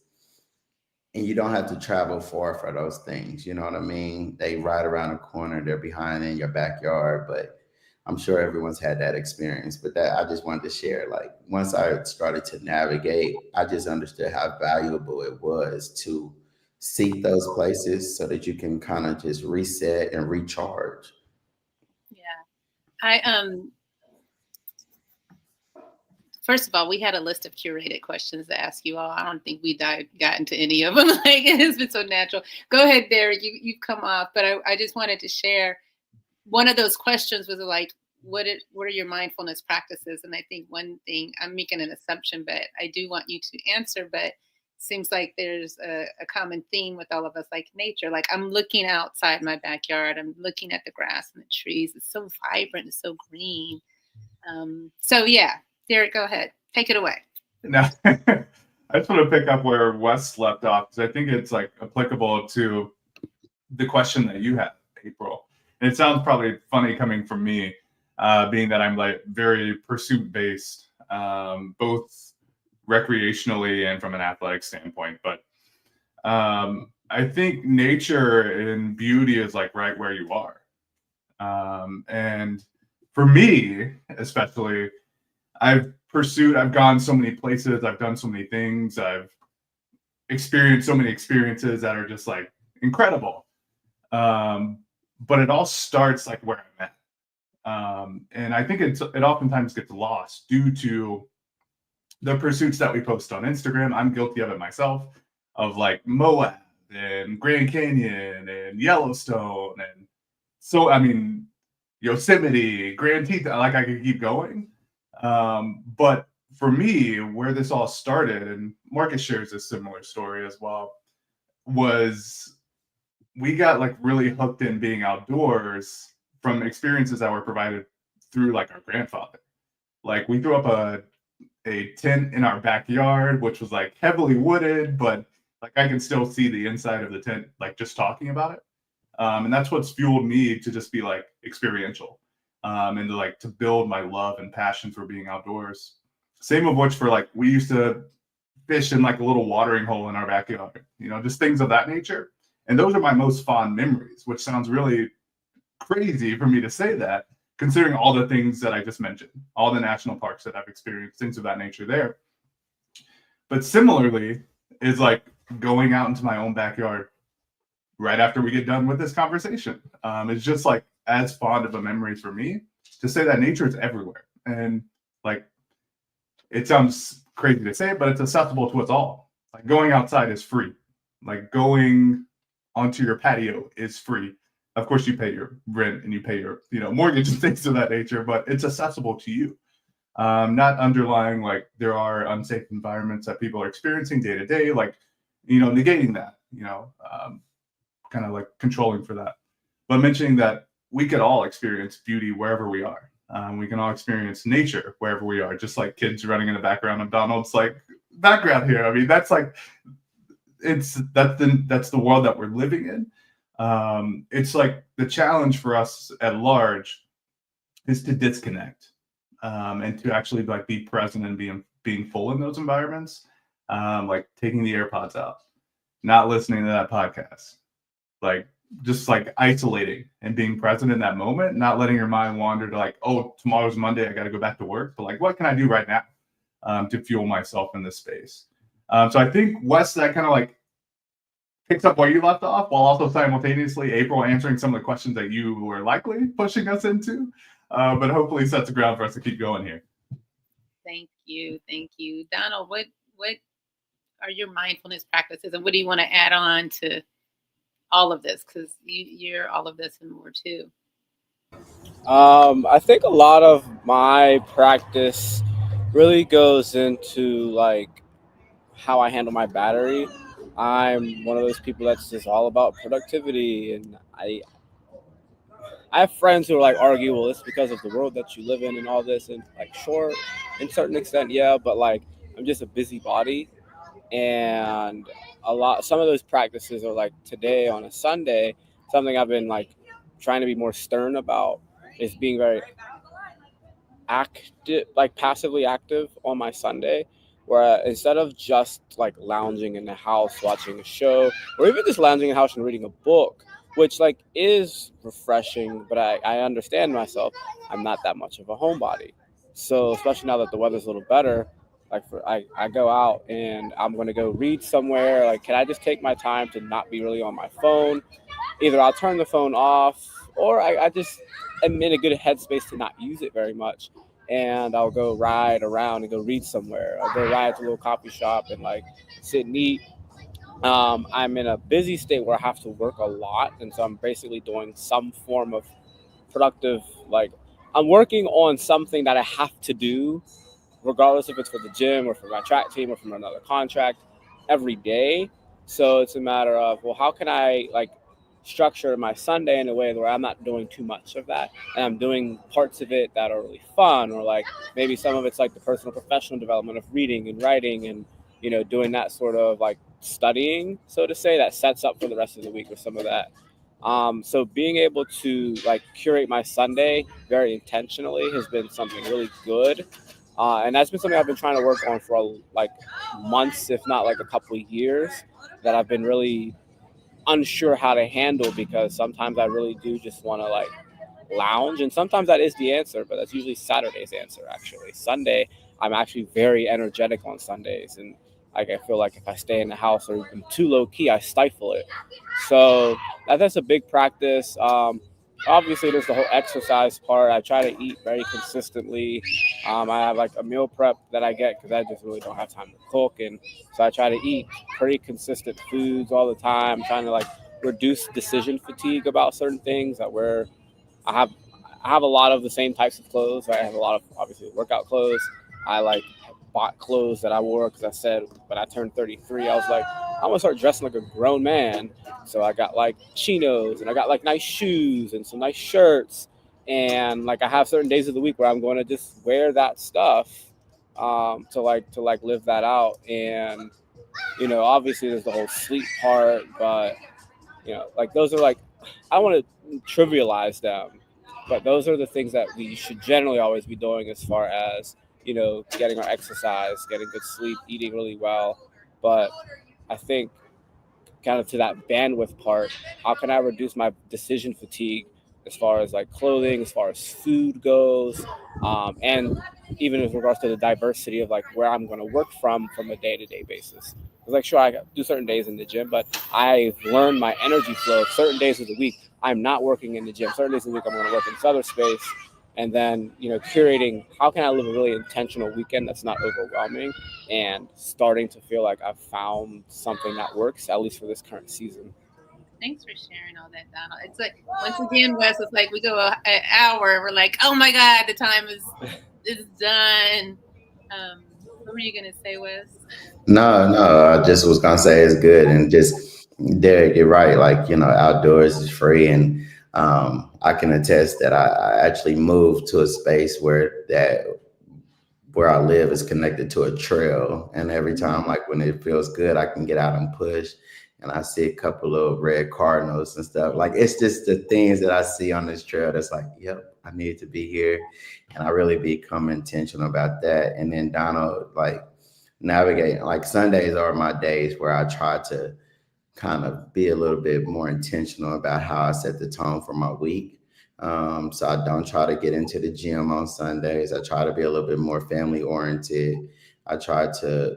and you don't have to travel far for those things. You know what I mean? They right around the corner, they're behind in your backyard. But I'm sure everyone's had that experience. But that, I just wanted to share, like, once I started to navigate, I just understood how valuable it was to seek those places so that you can kind of just reset and recharge. Yeah. First of all, we had a list of curated questions to ask you all. I don't think we got into any of them. Like, it has been so natural. Go ahead, Derrick. You've come off, but I just wanted to share. One of those questions was like, what are your mindfulness practices? And I think one thing, I'm making an assumption, but I do want you to answer. But it seems like there's a common theme with all of us, like nature. Like, I'm looking outside my backyard. I'm looking at the grass and the trees. It's so vibrant. It's so green. So yeah. Derrick, go ahead. Take it away. No, I just want to pick up where Wes left off, because I think it's like applicable to the question that you had, April. And it sounds probably funny coming from me, being that I'm like very pursuit based, both recreationally and from an athletic standpoint. But I think nature and beauty is like right where you are. And for me, especially, I've gone so many places, I've done so many things, I've experienced so many experiences that are just like incredible. But it all starts like where I'm at. And I think it oftentimes gets lost due to the pursuits that we post on Instagram. I'm guilty of it myself, of like Moab and Grand Canyon and Yellowstone. And so, I mean, Yosemite, Grand Teton, like I could keep going. But for me, where this all started, and Marcus shares a similar story as well, was we got like really hooked in being outdoors from experiences that were provided through like our grandfather. Like, we threw up a tent in our backyard, which was like heavily wooded, but like I can still see the inside of the tent, like just talking about it. And that's what's fueled me to just be like experiential. And to build my love and passion for being outdoors. Same of which for like, we used to fish in like a little watering hole in our backyard, just things of that nature. And those are my most fond memories, which sounds really crazy for me to say that, considering all the things that I just mentioned, all the national parks that I've experienced, things of that nature there. But similarly is like going out into my own backyard right after we get done with this conversation. It's just like as fond of a memory for me to say that nature is everywhere. And like, it sounds crazy to say it, but it's accessible to us all. Like going outside is free. Like going onto your patio is free. Of course, you pay your rent and you pay your mortgage and things of that nature, but it's accessible to you. Not underlying like there are unsafe environments that people are experiencing day to day, like negating that, kind of like controlling for that, but mentioning that we could all experience beauty wherever we are. We can all experience nature wherever we are, just like kids running in the background of Donald's like background here. I mean, that's like that's the world that we're living in. It's like the challenge for us at large is to disconnect and to actually like be present and being full in those environments, like taking the AirPods out, not listening to that podcast, like just like isolating and being present in that moment, not letting your mind wander to like, oh, tomorrow's Monday, I got to go back to work, but like, what can I do right now to fuel myself in this space? So I think, Wes, that kind of like picks up where you left off, while also simultaneously April answering some of the questions that you were likely pushing us into, but hopefully sets the ground for us to keep going here. Thank you. Donald, what are your mindfulness practices, and what do you want to add on to all of this? Because you're all of this and more too. I think a lot of my practice really goes into like how I handle my battery. I'm one of those people that's just all about productivity, and I have friends who are like argue, well, it's because of the world that you live in and all this, and like sure, in certain extent, yeah, but like I'm just a busybody, and some of those practices are like today on a Sunday. Something I've been like trying to be more stern about is being very active, like passively active on my Sunday, where instead of just like lounging in the house watching a show, or even just lounging in the house and reading a book, which like is refreshing, but I understand myself, I'm not that much of a homebody. So especially now that the weather's a little better, like I go out and I'm going to go read somewhere, like can I just take my time to not be really on my phone? Either I'll turn the phone off, or I just am in a good headspace to not use it very much, and I'll go ride around and go read somewhere. I'll go ride to a little coffee shop and like sit and eat. I'm in a busy state where I have to work a lot, and so I'm basically doing some form of productive, like I'm working on something that I have to do, regardless if it's for the gym or for my track team or from another contract, every day. So it's a matter of, well, how can I like structure my Sunday in a way where I'm not doing too much of that, and I'm doing parts of it that are really fun, or like maybe some of it's like the personal professional development of reading and writing and doing that sort of like studying, so to say, that sets up for the rest of the week or some of that. So being able to like curate my Sunday very intentionally has been something really good. And that's been something I've been trying to work on for like months, if not like a couple of years, that I've been really unsure how to handle, because sometimes I really do just want to like lounge, and sometimes that is the answer, but that's usually Saturday's answer. Actually, Sunday, I'm actually very energetic on Sundays, and like I feel like if I stay in the house or I'm too low key, I stifle it. So that's a big practice. Obviously, there's the whole exercise part. I try to eat very consistently. I have like a meal prep that I get because I just really don't have time to cook, and so I try to eat pretty consistent foods all the time. I'm trying to like reduce decision fatigue about certain things that where I have a lot of the same types of clothes. I have a lot of obviously workout clothes. I like bought clothes that I wore because I said when I turned 33, I was like, I'm gonna start dressing like a grown man. So I got like chinos, and I got like nice shoes and some nice shirts, and like I have certain days of the week where I'm going to just wear that stuff to live that out. And obviously there's the whole sleep part, but like those are like, I don't want to trivialize them, but those are the things that we should generally always be doing as far as getting our exercise, getting good sleep, eating really well. But I think kind of to that bandwidth part, how can I reduce my decision fatigue as far as like clothing, as far as food goes, and even with regards to the diversity of like where I'm going to work from a day-to-day basis. Because like, sure, I do certain days in the gym, but I've learned my energy flow. Certain days of the week, I'm not working in the gym. Certain days of the week, I'm going to work in this other space. And then, curating how can I live a really intentional weekend that's not overwhelming, and starting to feel like I've found something that works, at least for this current season. Thanks for sharing all that, Donald. It's like, once again, Wes, it's like we go an hour and we're like, oh my God, the time is done. What were you gonna say, Wes? No, I just was gonna say it's good, and just Derek, you're right. Like, outdoors is free, and I can attest that I actually moved to a space where I live is connected to a trail. And every time, like when it feels good, I can get out and push. And I see a couple of red cardinals and stuff. Like, it's just the things that I see on this trail that's like, yep, I need to be here. And I really become intentional about that. And then Donald, like, navigating, like Sundays are my days where I try to kind of be a little bit more intentional about how I set the tone for my week. So I don't try to get into the gym on Sundays. I try to be a little bit more family oriented. I try to,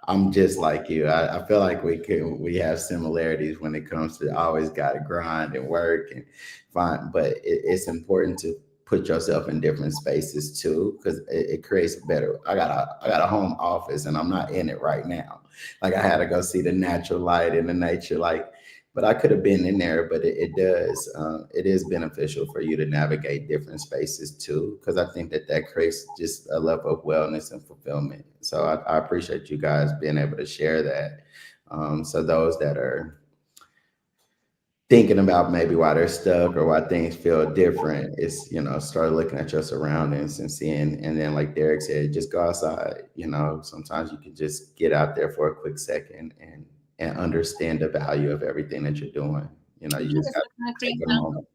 I'm just like you. I feel like we have similarities when it comes to always got to grind and work and find, but it's important to put yourself in different spaces too, because it creates a better. I got a home office and I'm not in it right now. Like, I had to go see the natural light and the nature, like, but I could have been in there. But it is beneficial for you to navigate different spaces too, because I think that creates just a level of wellness and fulfillment. So I appreciate you guys being able to share that. So those that are thinking about maybe why they're stuck or why things feel different, is, start looking at your surroundings and seeing. And then, like Derek said, just go outside. Sometimes you can just get out there for a quick second and understand the value of everything that you're doing. You just got to take a moment.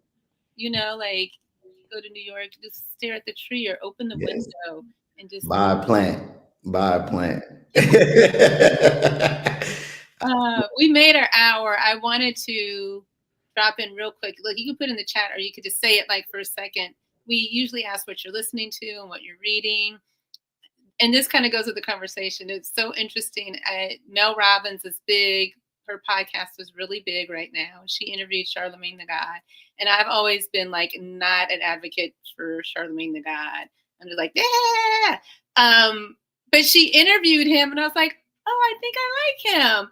Like, you go to New York, just stare at the tree or open the window and just buy a plant. We made our hour. I wanted to drop in real quick. Look, you can put in the chat, or you could just say it like for a second. We usually ask what you're listening to and what you're reading. And this kind of goes with the conversation. It's so interesting. Mel Robbins is big. Her podcast is really big right now. She interviewed Charlemagne the God. And I've always been like not an advocate for Charlemagne the God. I'm just like, yeah. But she interviewed him and I was like, oh, I think I like him.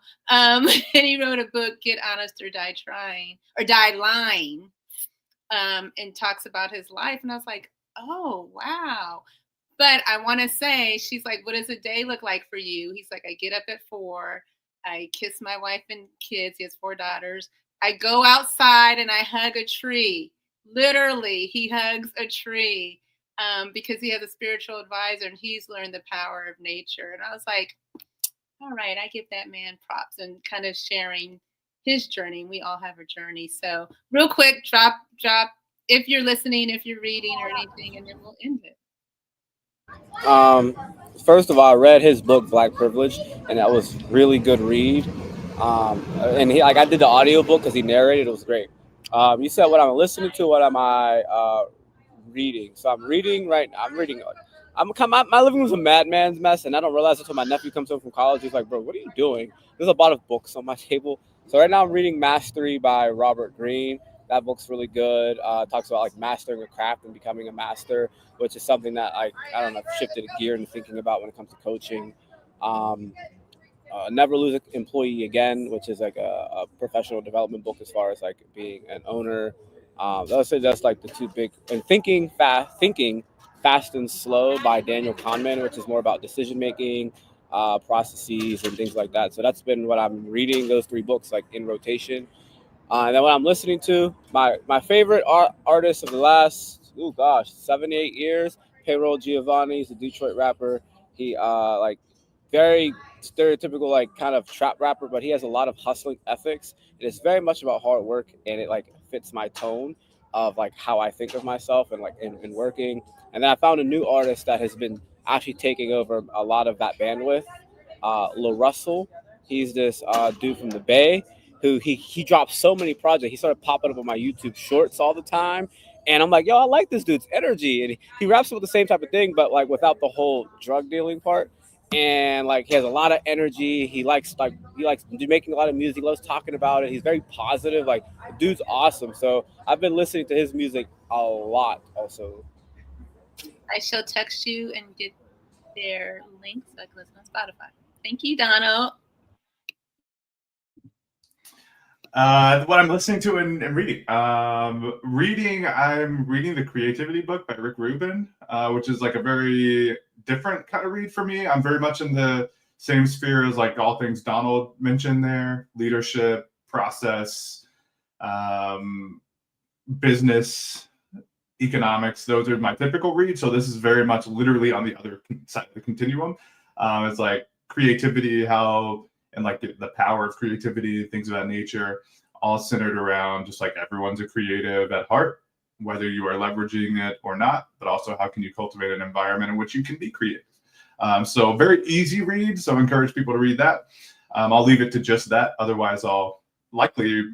And he wrote a book, Get Honest or Die Trying, or Die Lying, and talks about his life. And I was like, oh, wow. But I want to say, she's like, what does a day look like for you? He's like, I get up at 4. I kiss my wife and kids. He has 4 daughters. I go outside and I hug a tree. Literally, he hugs a tree because he has a spiritual advisor and he's learned the power of nature. And I was like, all right, I give that man props, and kind of sharing his journey. We all have a journey. So real quick, drop if you're listening, if you're reading or anything, and then we'll end it. First of all, I read his book Black Privilege, and that was really good read. And I did the audiobook because he narrated. It was great. You said what I'm listening to. What am I reading? So I'm reading right now. My living room's a madman's mess, and I don't realize until my nephew comes home from college. He's like, bro, what are you doing? There's a lot of books on my table. So right now I'm reading Mastery by Robert Greene. That book's really good. It talks about like mastering a craft and becoming a master, which is something that I don't know, shifted a gear in thinking about when it comes to coaching. Never Lose an Employee Again, which is like a professional development book as far as like being an owner. That's like the two big. And Thinking Fast and Slow by Daniel Kahneman, which is more about decision making, processes, and things like that. So that's been what I'm reading. Those 3 books like in rotation. And then what I'm listening to, my favorite artist of the last 7 8 years, Payroll Giovanni. He's a Detroit rapper. He like very stereotypical like kind of trap rapper, but he has a lot of hustling ethics. It is very much about hard work, and it like fits my tone of like how I think of myself and like in working. And then I found a new artist that has been actually taking over a lot of that bandwidth. Lil Russell, he's this dude from the Bay who he dropped so many projects. He started popping up on my YouTube Shorts all the time, and I'm like, yo, I like this dude's energy, and he raps with the same type of thing, but like without the whole drug dealing part. And like he has a lot of energy. He likes making a lot of music. He loves talking about it. He's very positive. Like the dude's awesome. So I've been listening to his music a lot. Also, I shall text you and get their links so I can listen on Spotify. Thank you, Donald. What I'm listening to and reading. I'm reading the Creativity book by Rick Rubin, which is like a very different kind of read for me. I'm very much in the same sphere as like all things Donald mentioned there: leadership, process, business, economics. Those are my typical reads. So this is very much literally on the other side of the continuum. It's like creativity, how and like the power of creativity, things of that nature, all centered around just like everyone's a creative at heart, whether you are leveraging it or not, but also how can you cultivate an environment in which you can be creative. So very easy read. So I encourage people to read that. I'll leave it to just that. Otherwise, I'll likely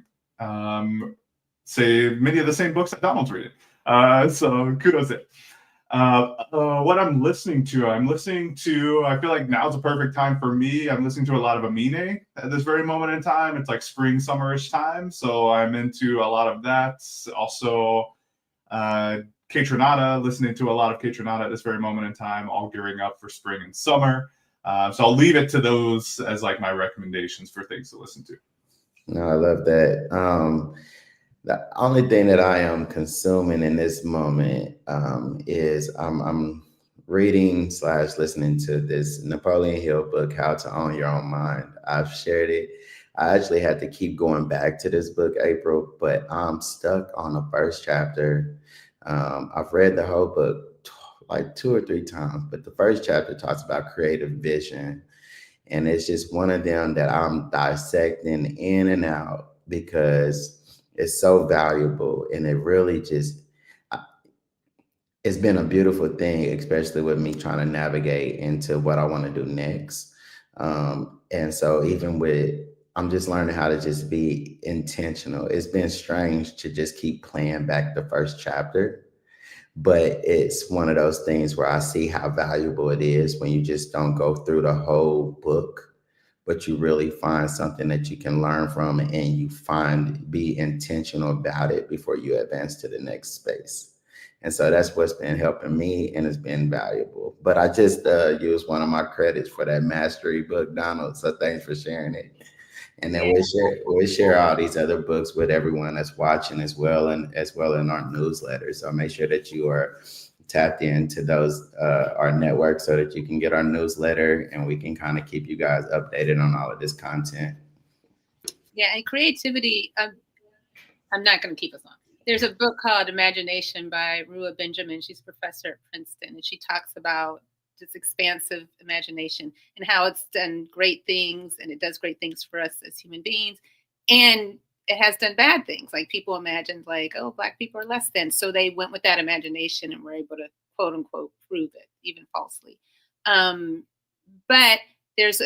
say many of the same books that Donald's reading. So kudos there. What I'm listening to, I feel like now's a perfect time for me. I'm listening to a lot of Amine at this very moment in time. It's like spring, summerish time. So I'm into a lot of that. Also, K-Tronada, listening to a lot of K-Tronada at this very moment in time, all gearing up for spring and summer. So I'll leave it to those as like my recommendations for things to listen to. No, I love that. The only thing that I am consuming in this moment is I'm reading / listening to this Napoleon Hill book, How to Own Your Own Mind. I've shared it. I actually had to keep going back to this book, April, but I'm stuck on the first chapter. I've read the whole book like 2 or 3 times, but the first chapter talks about creative vision. And it's just one of them that I'm dissecting in and out because it's so valuable, and it really just, it's been a beautiful thing, especially with me trying to navigate into what I want to do next. And so even with, I'm just learning how to just be intentional. It's been strange to just keep playing back the first chapter, but it's one of those things where I see how valuable it is when you just don't go through the whole book, but you really find something that you can learn from, and you be intentional about it before you advance to the next space. And so that's what's been helping me, and it's been valuable. But I just used one of my credits for that mastery book, Donald. So thanks for sharing it. And then we'll share all these other books with everyone that's watching as well, and as well in our newsletter. So make sure that you are tapped into those our network so that you can get our newsletter, and we can kind of keep you guys updated on all of this content. Yeah, and creativity. I'm not going to keep us on. There's a book called Imagination by Rua Benjamin. She's a professor at Princeton, and she talks about this expansive imagination and how it's done great things, and it does great things for us as human beings. And it has done bad things. Like people imagined like, oh, Black people are less than. So they went with that imagination and were able to quote unquote prove it, even falsely. But there's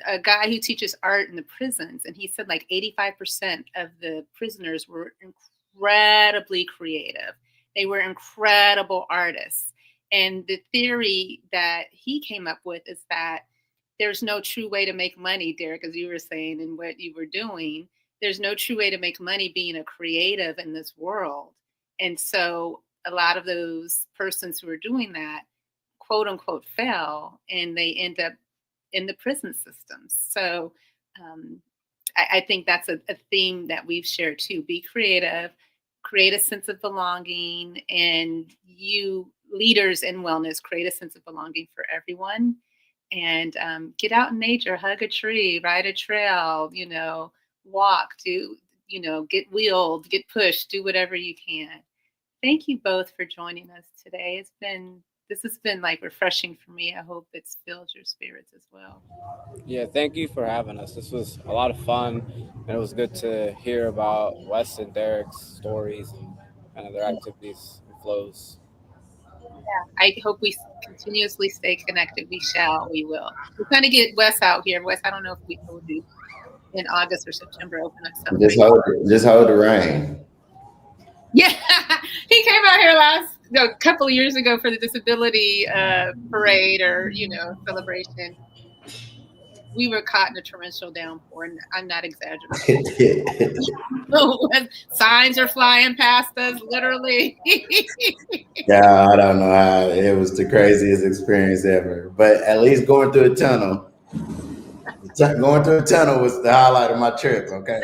a guy who teaches art in the prisons, and he said like 85% of the prisoners were incredibly creative. They were incredible artists. And the theory that he came up with is that there's no true way to make money, Derrick, as you were saying and what you were doing. There's no true way to make money being a creative in this world. And so a lot of those persons who are doing that, quote unquote, fail, and they end up in the prison systems. So I think that's a theme that we've shared too. Be creative, create a sense of belonging, and you leaders in wellness create a sense of belonging for everyone. And get out in nature, hug a tree, ride a trail, walk, get wheeled, get pushed, do whatever you can. Thank you both for joining us today. This has been like refreshing for me. I hope it's filled your spirits as well. yeah, thank you for having us. This was a lot of fun, and it was good to hear about Wes and Derrick's stories and kind of their activities and flows. I hope we continuously stay connected. We shall. We will. We're trying to get Wes out here. Wes, I don't know if we told you in August or September open up something. Just hold the rain. Yeah, he came out here a couple of years ago for the disability parade or celebration. We were caught in a torrential downpour, and I'm not exaggerating. Signs are flying past us, literally. Yeah, I don't know how. It was the craziest experience ever. But at least going through a tunnel. Going through a tunnel was the highlight of my trip. Okay.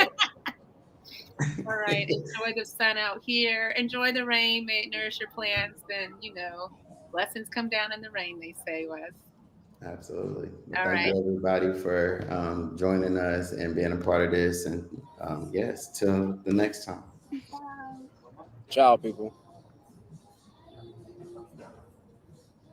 All right. Enjoy the sun out here. Enjoy the rain. May it nourish your plants. And blessings come down in the rain, they say, Wes. Absolutely. All Thank right. you, everybody, for joining us and being a part of this. And yes, till the next time. Ciao, people.